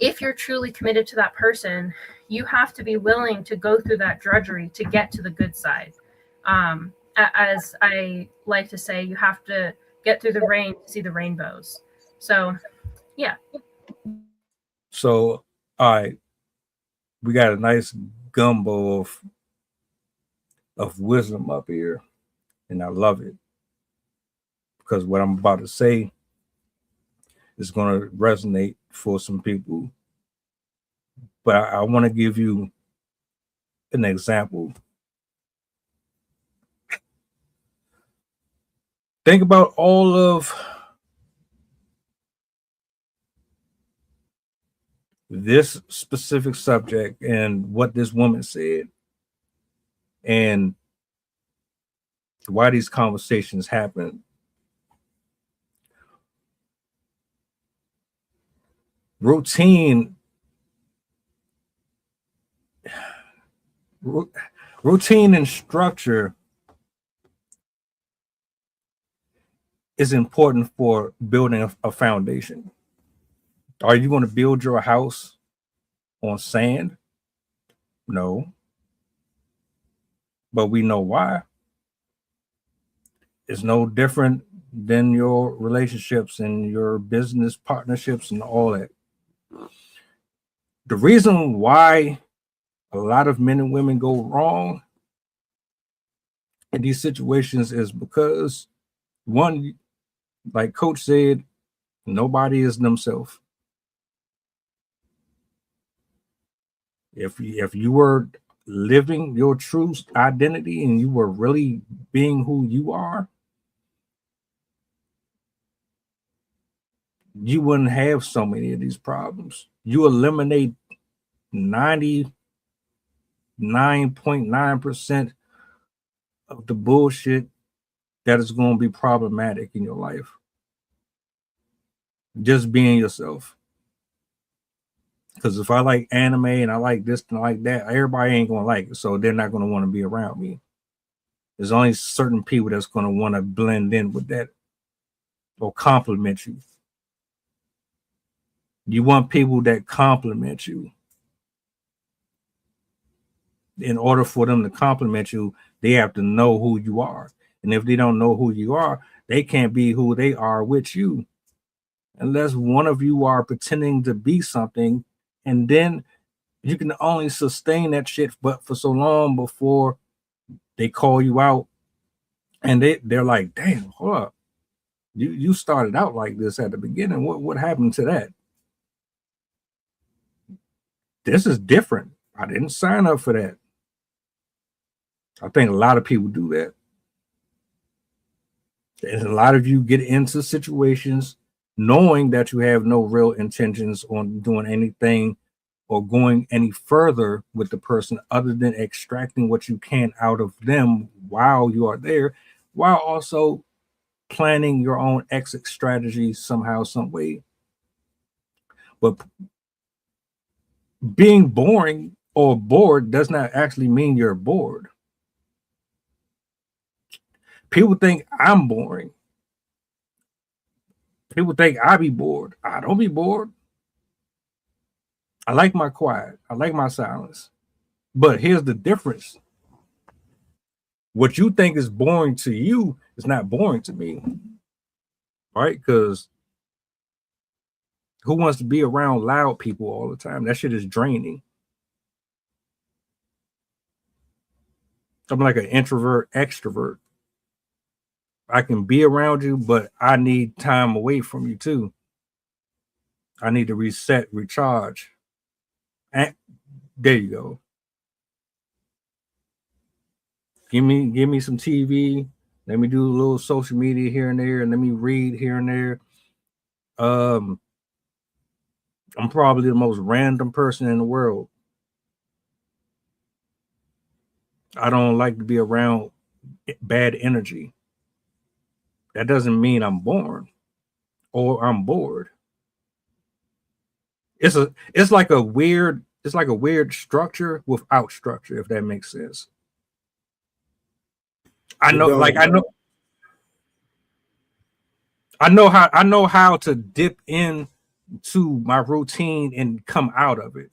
if you're truly committed to that person, you have to be willing to go through that drudgery to get to the good side. As I like to say, you have to get through the rain to see the rainbows. So, yeah. So, all right, we got a nice gumbo of wisdom up here, and I love it because what I'm about to say is going to resonate for some people. But I want to give you an example. Think about all of this specific subject and what this woman said and why these conversations happen. Routine and structure is important for building a foundation. Are you going to build your house on sand? No. But we know why. It's no different than your relationships and your business partnerships and all that. The reason why a lot of men and women go wrong in these situations is because, one, like Coach said, nobody is themselves. If you were living your true identity and you were really being who you are, you wouldn't have so many of these problems. You eliminate 99.9% of the bullshit that is going to be problematic in your life. Just being yourself. Because if I like anime and I like this and I like that, everybody ain't going to like it. So they're not going to want to be around me. There's only certain people that's going to want to blend in with that or compliment you. You want people that compliment you. In order for them to compliment you, they have to know who you are. And if they don't know who you are, they can't be who they are with you. Unless one of you are pretending to be something, and then you can only sustain that shit but for so long before they call you out and they're like, damn, hold up. You started out like this at the beginning. What happened to that? This is different. I didn't sign up for that. I think a lot of people do that. And a lot of you get into situations knowing that you have no real intentions on doing anything or going any further with the person other than extracting what you can out of them while you are there, while also planning your own exit strategy somehow, some way. But being boring or bored does not actually mean you're bored. People think I'm boring. People think I be bored. I don't be bored. I like my quiet. I like my silence. But here's the difference. What you think is boring to you is not boring to me. Right? Because who wants to be around loud people all the time? That shit is draining. I'm like an introvert, extrovert. I can be around you, but I need time away from you too. I need to reset, recharge. And there you go. Give me some TV. Let me do a little social media here and there, and let me read here and there. I'm probably the most random person in the world. I don't like to be around bad energy. That doesn't mean I'm bored or I'm bored. It's like a weird structure without structure, if that makes sense. I know how to dip in to my routine and come out of it.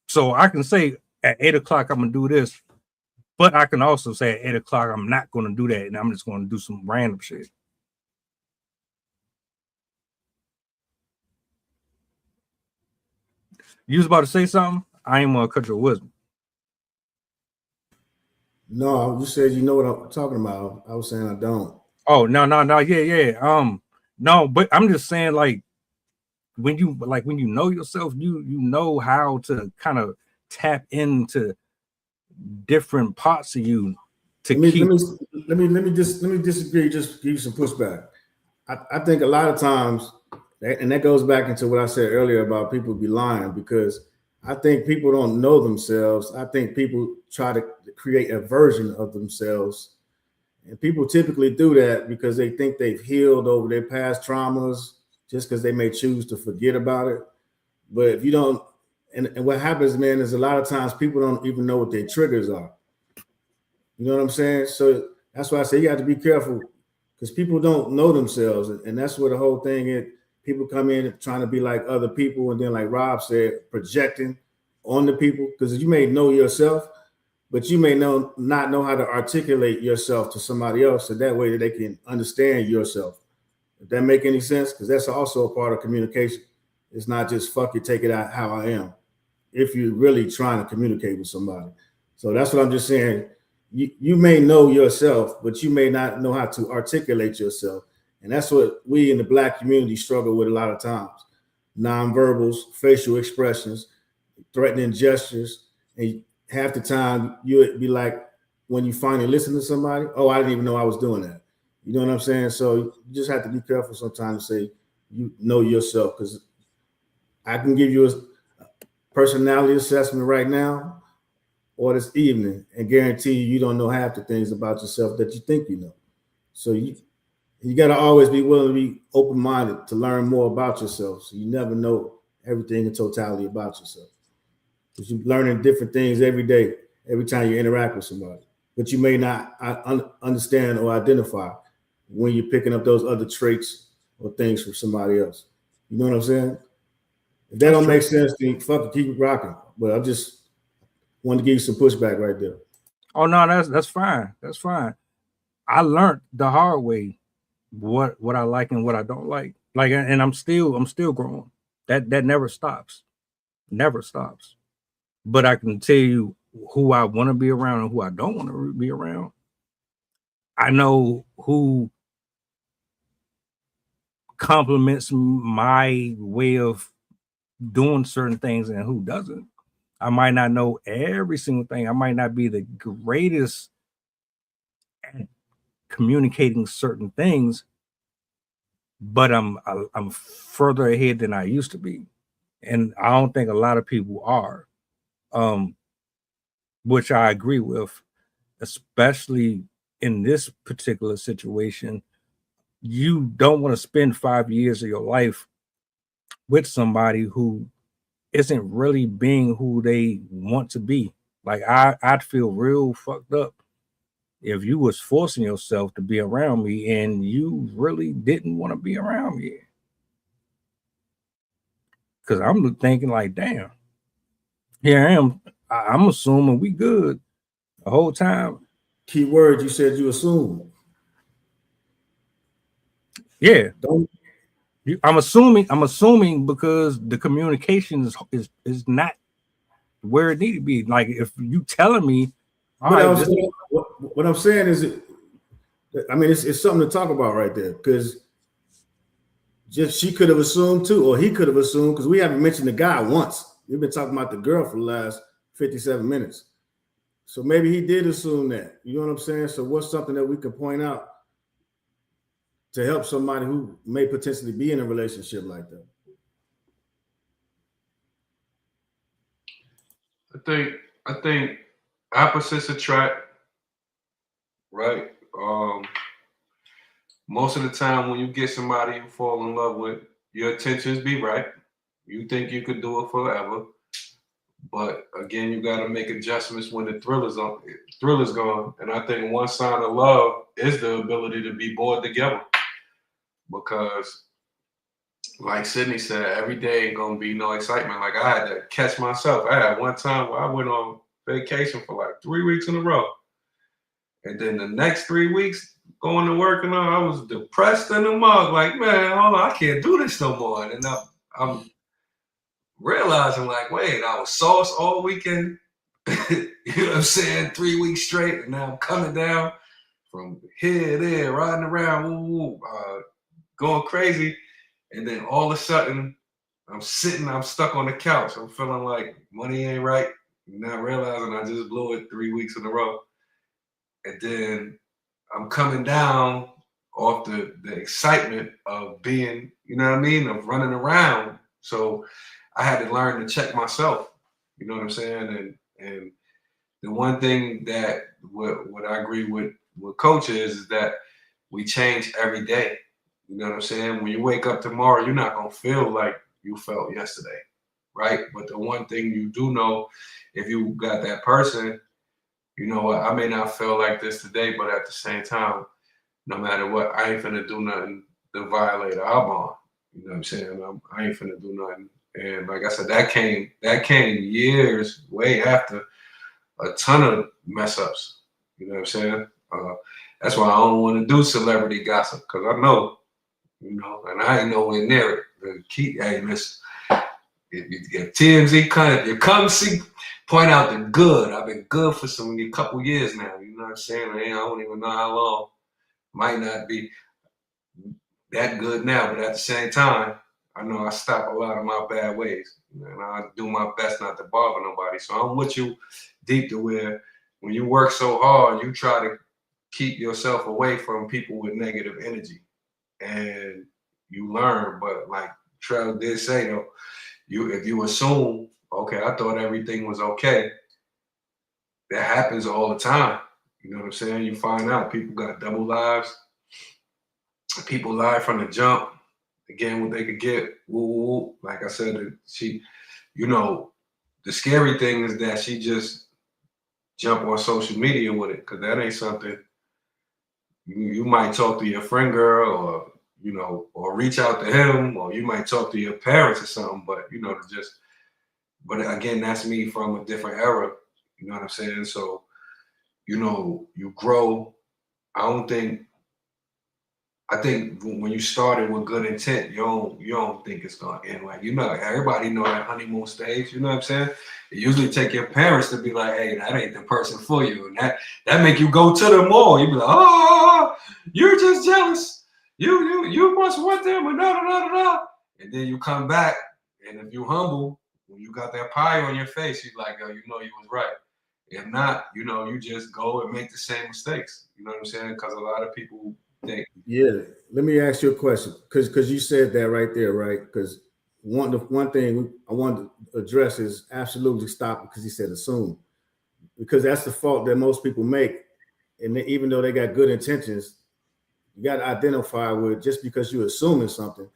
So I can say at 8 o'clock I'm gonna do this, but I can also say at 8 o'clock I'm not gonna do that, and I'm just gonna do some random shit. You was about to say something? I ain't gonna cut your wisdom. No, you said you know what I'm talking about. I was saying I don't. Oh, no, yeah. No, but I'm just saying, like, when you know yourself, you know how to kind of tap into different parts of you to keep. Let me disagree. Just give you some pushback. I think a lot of times, and that goes back into what I said earlier about people be lying, because I think people don't know themselves. I think people try to create a version of themselves. And people typically do that because they think they've healed over their past traumas, just because they may choose to forget about it. But if you don't, and what happens, man, is a lot of times people don't even know what their triggers are. You know what I'm saying? So that's why I say you have to be careful, because people don't know themselves. And that's where the whole thing is. People come in trying to be like other people. And then, like Rob said, projecting on the people, because you may know yourself, but you may not know how to articulate yourself to somebody else, so that way that they can understand yourself. If that make any sense? Because that's also a part of communication. It's not just fuck it, take it out how I am. If you're really trying to communicate with somebody. So that's what I'm just saying. You may know yourself, but you may not know how to articulate yourself. And that's what we in the Black community struggle with a lot of times. nonverbals, facial expressions, threatening gestures, and half the time you would be like, when you finally listen to somebody, oh, I didn't even know I was doing that. You know what I'm saying? So you just have to be careful sometimes to say you know yourself, because I can give you a personality assessment right now or this evening and guarantee you don't know half the things about yourself that you think you know. So you got to always be willing to be open-minded to learn more about yourself. So you never know everything in totality about yourself, because you're learning different things every day, every time you interact with somebody. But you may not understand or identify when you're picking up those other traits or things from somebody else. You know what I'm saying? If that don't make sense, then fuck it, keep it rocking. But I just wanted to give you some pushback right there. Oh no, that's fine. That's fine. I learned the hard way what I like and what I don't like. Like, and I'm still growing. That never stops. Never stops. But I can tell you who I want to be around and who I don't want to be around. I know who complements my way of doing certain things and who doesn't. I might not know every single thing. I might not be the greatest at communicating certain things, but I'm further ahead than I used to be. And I don't think a lot of people are. Which I agree with, especially in this particular situation. You don't want to spend 5 years of your life with somebody who isn't really being who they want to be. Like, I'd feel real fucked up if you was forcing yourself to be around me and you really didn't want to be around me. Because I'm thinking like, damn, here I am. I'm assuming we good the whole time. Key word, you said you assume. Yeah. I'm assuming because the communication is not where it need to be. Like, if you telling me, what I'm saying is, I mean, it's something to talk about right there, because just she could have assumed too, or he could have assumed, because we haven't mentioned the guy once. We've been talking about the girl for the last 57 minutes. So maybe he did assume that. You know what I'm saying? So what's something that we can point out to help somebody who may potentially be in a relationship like that? I think opposites attract, right? Most of the time when you get somebody you fall in love with, your intentions be right. You think you could do it forever. But again, you got to make adjustments when the thrill is gone. And I think one sign of love is the ability to be bored together. Because, like Sydney said, every day ain't gonna be no excitement. Like, I had to catch myself. I had one time where I went on vacation for like 3 weeks in a row, and then the next 3 weeks going to work and all, I was depressed in the mug. Like, man, hold on, I can't do this no more. And then I'm realizing, like, wait, I was sauce all weekend. You know what I'm saying? 3 weeks straight, and now I'm coming down from here, there, riding around, going crazy. And then all of a sudden, I'm stuck on the couch. I'm feeling like money ain't right. Not realizing I just blew it 3 weeks in a row. And then I'm coming down off the excitement of being, you know what I mean, of running around. So I had to learn to check myself. You know what I'm saying? And the one thing that what I agree with Coach is that we change every day. You know what I'm saying? When you wake up tomorrow, you're not gonna feel like you felt yesterday, right? But the one thing you do know, if you got that person, you know what, I may not feel like this today, but at the same time, no matter what, I ain't finna do nothing to violate our bond. You know what I'm saying? I ain't finna do nothing. And like I said, that came years way after a ton of mess ups. You know what I'm saying? That's why I don't want to do celebrity gossip, because I know, you know, and I ain't nowhere near it. Hey, miss, if TMZ come see, point out the good. I've been good for a couple years now. You know what I'm saying? I don't even know how long. Might not be that good now, but at the same time, I know I stop a lot of my bad ways, and I do my best not to bother nobody. So I'm with you deep to where when you work so hard, you try to keep yourself away from people with negative energy, and you learn. But like Trell did say though, if you assume, okay, I thought everything was okay, that happens all the time. You know what I'm saying? You find out people got double lives. People lie from the jump. Again, what they could get. Woo, woo, woo. Like I said, she, you know, the scary thing is that she just jump on social media with it, because that ain't something you might talk to your friend girl, or you know, or reach out to him, or you might talk to your parents or something. But you know, but again, that's me from a different era. You know what I'm saying? So, you know, you grow. I think when you started with good intent, you don't think it's gonna end. Like, you know, everybody know that honeymoon stage. You know what I'm saying? It usually take your parents to be like, "Hey, that ain't the person for you," and that make you go to the mall. You be like, "Oh, you're just jealous. You must want them," and da da da da da. And then you come back, and if you humble, when you got that pie on your face, you like, "Oh, you know you was right." If not, you know, you just go and make the same mistakes. You know what I'm saying? Because a lot of people think. Yeah, let me ask you a question because you said that right there, right? Because one thing I want to address is absolutely stop, because he said assume, because that's the fault that most people make, and even though they got good intentions, you got to identify with, just because you're assuming something,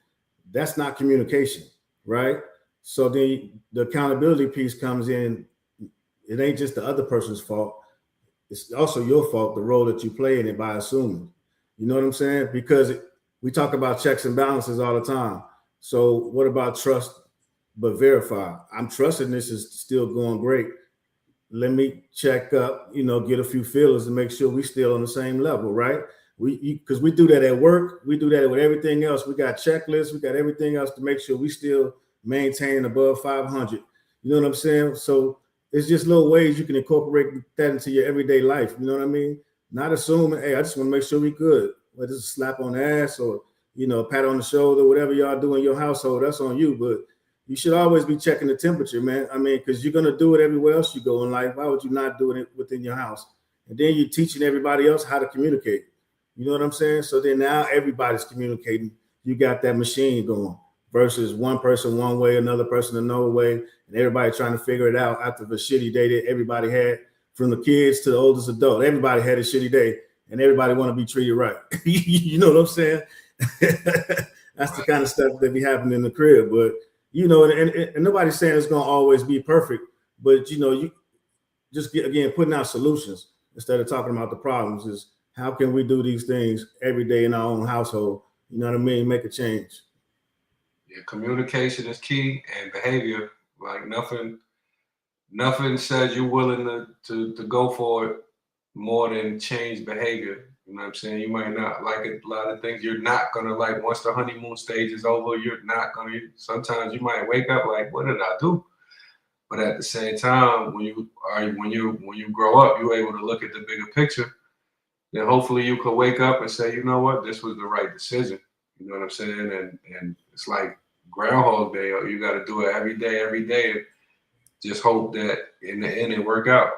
that's not communication, right? So then the accountability piece comes in. It ain't just the other person's fault. It's also your fault, the role that you play in it by assuming. You know what I'm saying? Because we talk about checks and balances all the time. So what about trust but verify? I'm trusting this is still going great. Let me check up, you know, get a few feelers and make sure we still on the same level, right? Because we do that at work, we do that with everything else. We got checklists, we got everything else to make sure we still maintain above 500. You know what I'm saying? So it's just little ways you can incorporate that into your everyday life. You know what I mean? Not assuming, hey, I just want to make sure we good. Whether it's a slap on the ass or, you know, a pat on the shoulder, whatever y'all do in your household, that's on you. But you should always be checking the temperature, man. I mean, because you're gonna do it everywhere else you go in life. Why would you not do it within your house? And then you're teaching everybody else how to communicate. You know what I'm saying? So then now everybody's communicating. You got that machine going versus one person one way, another person another way, and everybody trying to figure it out after the shitty day that everybody had, from the kids to the oldest adult. Everybody had a shitty day, and everybody want to be treated right. You know what I'm saying? That's the kind of stuff that be happening in the crib. But you know, and nobody's saying it's gonna always be perfect, but you know, you just again putting out solutions instead of talking about the problems. Is how can we do these things every day in our own household? You know what I mean? Make a change. Yeah, communication is key, and behavior. Like nothing says you're willing to go for it more than change behavior. You know what I'm saying? You might not like it, a lot of things you're not gonna like. Once the honeymoon stage is over, you're not gonna. Sometimes you might wake up like, "What did I do?" But at the same time, when you grow up, you're able to look at the bigger picture. Then hopefully you could wake up and say, "You know what? This was the right decision." You know what I'm saying? And it's like Groundhog Day. You got to do it every day. And just hope that in the end it work out.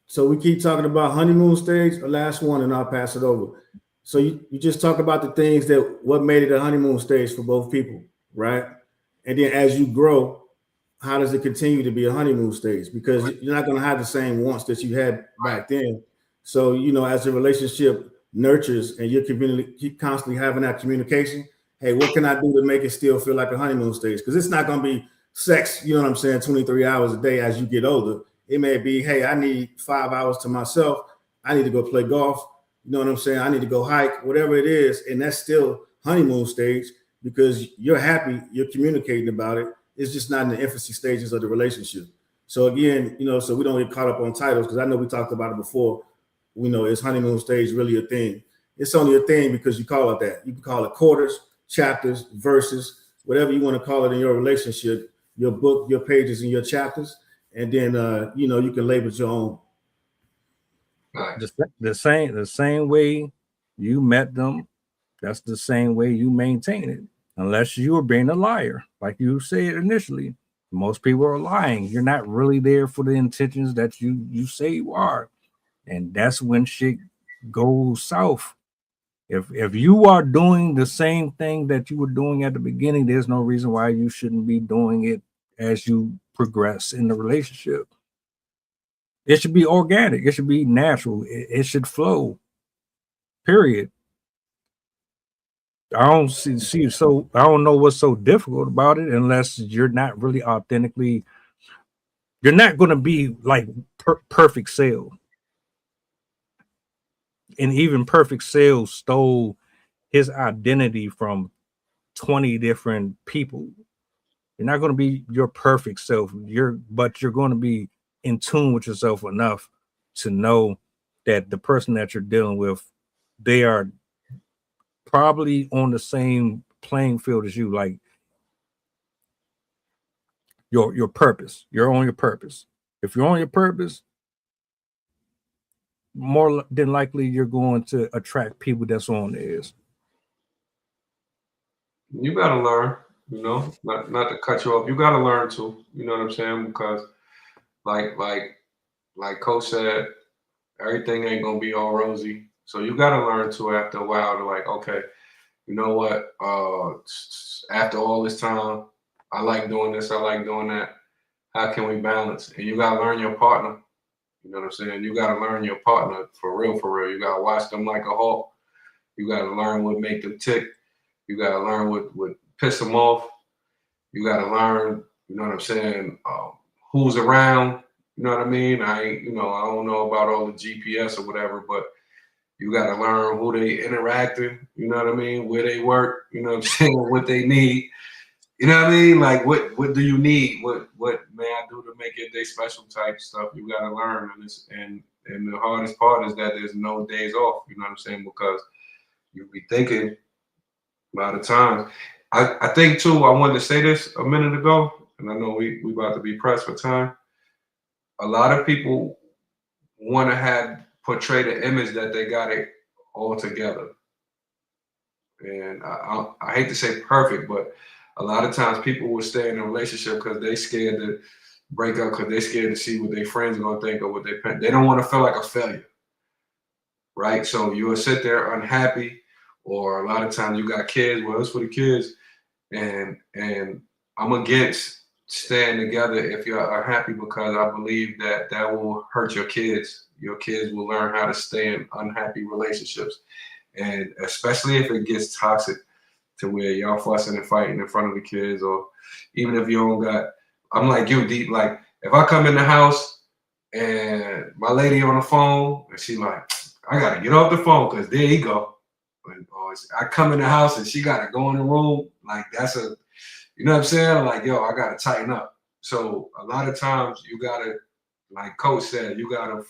So we keep talking about honeymoon stage. The last one, and I'll pass it over. So you just talk about the things that what made it a honeymoon stage for both people, right? And then as you grow, how does it continue to be a honeymoon stage? Because you're not going to have the same wants that you had back then. So, you know, as the relationship nurtures and you're keep constantly having that communication, hey, what can I do to make it still feel like a honeymoon stage? Because it's not going to be sex, you know what I'm saying, 23 hours a day as you get older. It may be, hey, I need 5 hours to myself. I need to go play golf. You know what I'm saying? I need to go hike, whatever it is. And that's still honeymoon stage because you're happy, you're communicating about it. It's just not in the infancy stages of the relationship. So again, you know, so we don't get caught up on titles because I know we talked about it before. We know, is honeymoon stage really a thing? It's only a thing because you call it that. You can call it quarters, chapters, verses, whatever you want to call it in your relationship, your book, your pages, and your chapters. And then you know, you can label it your own. The same way you met them, that's the same way you maintain it unless you are being a liar, like you said initially. Most people are lying. You're not really there for the intentions that you say you are, and that's when shit goes south. If you are doing the same thing that you were doing at the beginning, there's no reason why you shouldn't be doing it as you progress in the relationship. It should be organic. It should be natural. It should flow. Period. I don't see so I don't know what's so difficult about it unless you're not really authentically. You're not going to be like perfect sale, and even perfect sale stole his identity from 20 different people. You're not going to be your perfect self. But you're going to be in tune with yourself enough to know that the person that you're dealing with, they are probably on the same playing field as you. Like your purpose. You're on your purpose. If you're on your purpose, more than likely you're going to attract people that's on theirs. You gotta learn, not to cut you off. You gotta learn too. You know what I'm saying? Because like Coach said, everything ain't gonna be all rosy. So you gotta learn too after a while to like, okay, you know what? After all this time, I like doing this, I like doing that. How can we balance? And you gotta learn your partner. You know what I'm saying? You gotta learn your partner for real, for real. You gotta watch them like a hawk. You gotta learn what make them tick. You gotta learn what piss them off. You gotta learn, you know what I'm saying, who's around. You know what I mean? I don't know about all the GPS or whatever, but you got to learn who they interacting, you know what I mean, where they work, you know what I'm saying, what they need. You know what I mean? Like what do you need? What may I do to make your day special type stuff? You got to learn, and the hardest part is that there's no days off. You know what I'm saying? Because you be thinking a lot of times. I think too. I wanted to say this a minute ago, and I know we about to be pressed for time. A lot of people want to have portray the image that they got it all together. And I hate to say perfect, but a lot of times people will stay in a relationship because they scared to break up because they scared to see what their friends are gonna think or what they don't want to feel like a failure, right? So you will sit there unhappy, or a lot of times you got kids. Well, it's for the kids, and I'm against staying together if you're unhappy because I believe that will hurt your kids. Your kids will learn how to stay in unhappy relationships, and especially if it gets toxic to where y'all fussing and fighting in front of the kids, or even if you don't got. I'm like you, deep. Like if I come in the house and my lady on the phone and she like, I gotta get off the phone because there you go. Or I come in the house and she gotta go in the room. Like that's a, you know what I'm saying? Like yo, I gotta tighten up. So a lot of times you gotta, like Coach said, you gotta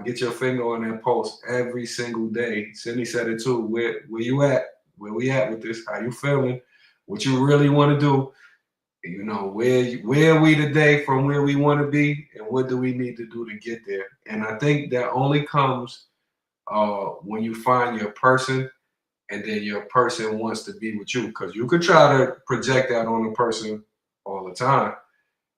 get your finger on that pulse every single day. Cindy said it too. Where you at? Where we at with this? How you feeling? What you really want to do? You know, where are we today from where we want to be, and what do we need to do to get there? And I think that only comes when you find your person, and then your person wants to be with you. Because you could try to project that on a person all the time,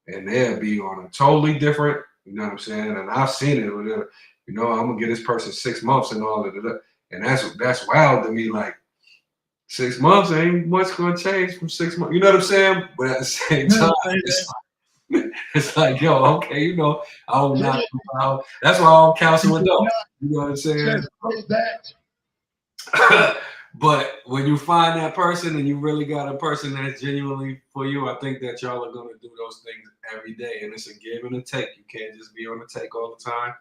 and they'll be on a totally different. You know what I'm saying? And I've seen it. You know, I'm gonna get this person 6 months and all of that, and that's wild to me. Like 6 months ain't much gonna change from 6 months. You know what I'm saying? But at the same time, it's like, yo, okay, you know, I don't not. That's why I don't counsel adults. You know what I'm saying? But when you find that person and you really got a person that's genuinely for you, I think that y'all are gonna do those things every day, and it's a give and a take. You can't just be on the take all the time.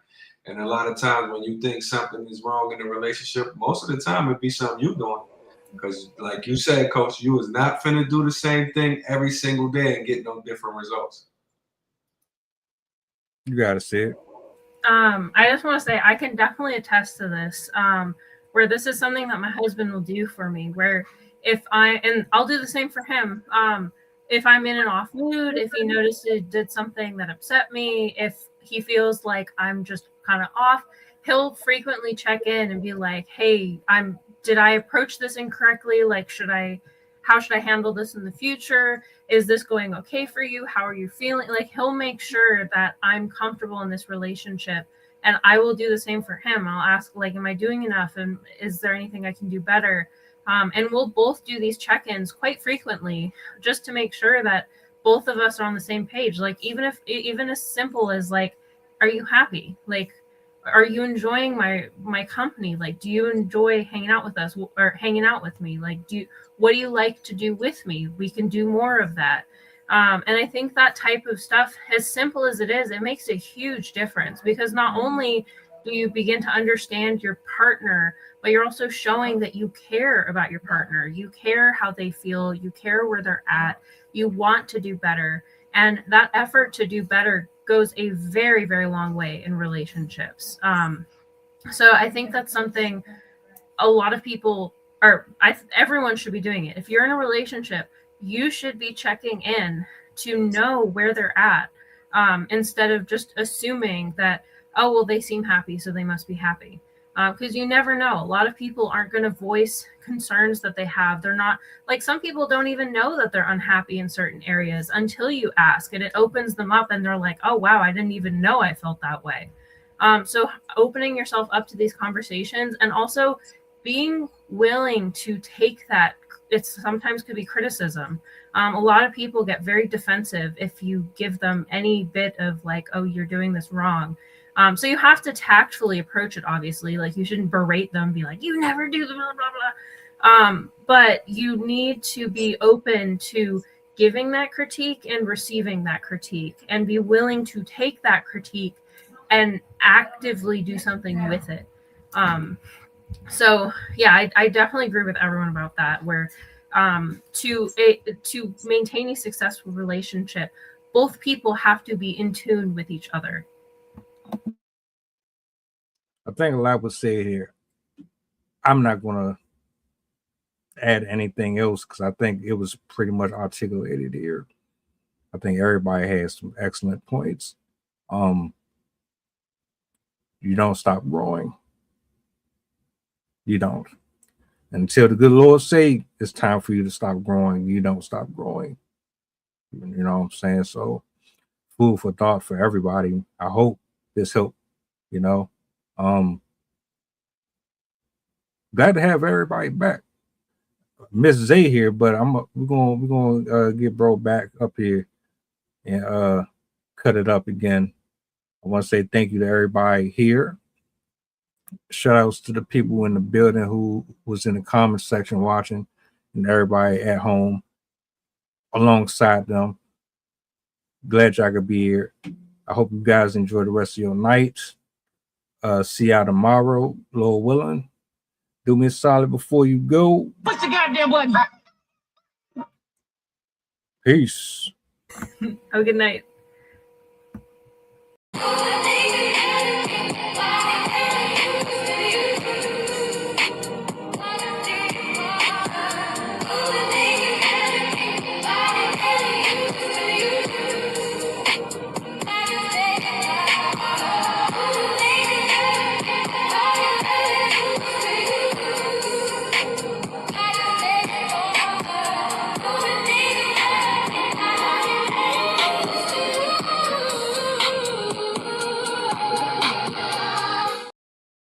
And a lot of times when you think something is wrong in the relationship, most of the time it be something you doing. Because like you said, Coach, you is not finna do the same thing every single day and get no different results. You gotta see it. I just want to say I can definitely attest to this. Where this is something that my husband will do for me. Where and I'll do the same for him. If I'm in an off mood, if he notices did something that upset me, if he feels like I'm just kind of off, he'll frequently check in and be like, "Hey, did I approach this incorrectly? Like, should I how should I handle this in the future? Is this going okay for you? How are you feeling? Like, he'll make sure that I'm comfortable in this relationship, and I will do the same for him. I'll ask, like, am I doing enough? And is there anything I can do better? And we'll both do these check-ins quite frequently just to make sure that both of us are on the same page. Like, even as simple as, like, are you happy? Like, are you enjoying my company? Like, do you enjoy hanging out with us or hanging out with me? Like, what do you like to do with me? We can do more of that. And I think that type of stuff, as simple as it is, it makes a huge difference, because not only do you begin to understand your partner, but you're also showing that you care about your partner. You care how they feel. You care where they're at. You want to do better. And that effort to do better goes a very, very long way in relationships. So I think that's something a lot of people everyone should be doing it. If you're in a relationship, you should be checking in to know where they're at, instead of just assuming that, oh, well, they seem happy, so they must be happy. Because you never know. A lot of people aren't going to voice concerns that they have. They're not, like, some people don't even know that they're unhappy in certain areas until you ask, and it opens them up, and they're like, oh, wow, I didn't even know I felt that way. So opening yourself up to these conversations, and also being willing to take that, it sometimes could be criticism. A lot of people get very defensive if you give them any bit of, like, oh, you're doing this wrong. So you have to tactfully approach it, obviously. Like, you shouldn't berate them, be like, you never do the blah, blah, blah. But you need to be open to giving that critique and receiving that critique, and be willing to take that critique and actively do something with it. So yeah, I definitely agree with everyone about that, where to maintain a successful relationship, both people have to be in tune with each other. I think a lot was said here. I'm not going to add anything else because I think it was pretty much articulated here. I think everybody has some excellent points. You don't stop growing. You don't. Until the good Lord say it's time for you to stop growing, you don't stop growing. You know what I'm saying? So, food for thought for everybody. I hope this helped, you know. Glad to have everybody back. Miss Zay here, but we're gonna get bro back up here and cut it up again. I want to say thank you to everybody here. Shout outs to the people in the building who was in the comment section watching, and everybody at home alongside them. Glad y'all could be here. I hope you guys enjoy the rest of your night. See y'all tomorrow, Lord willing. Do me a solid before you go. Push the goddamn button. Peace. Have a good night.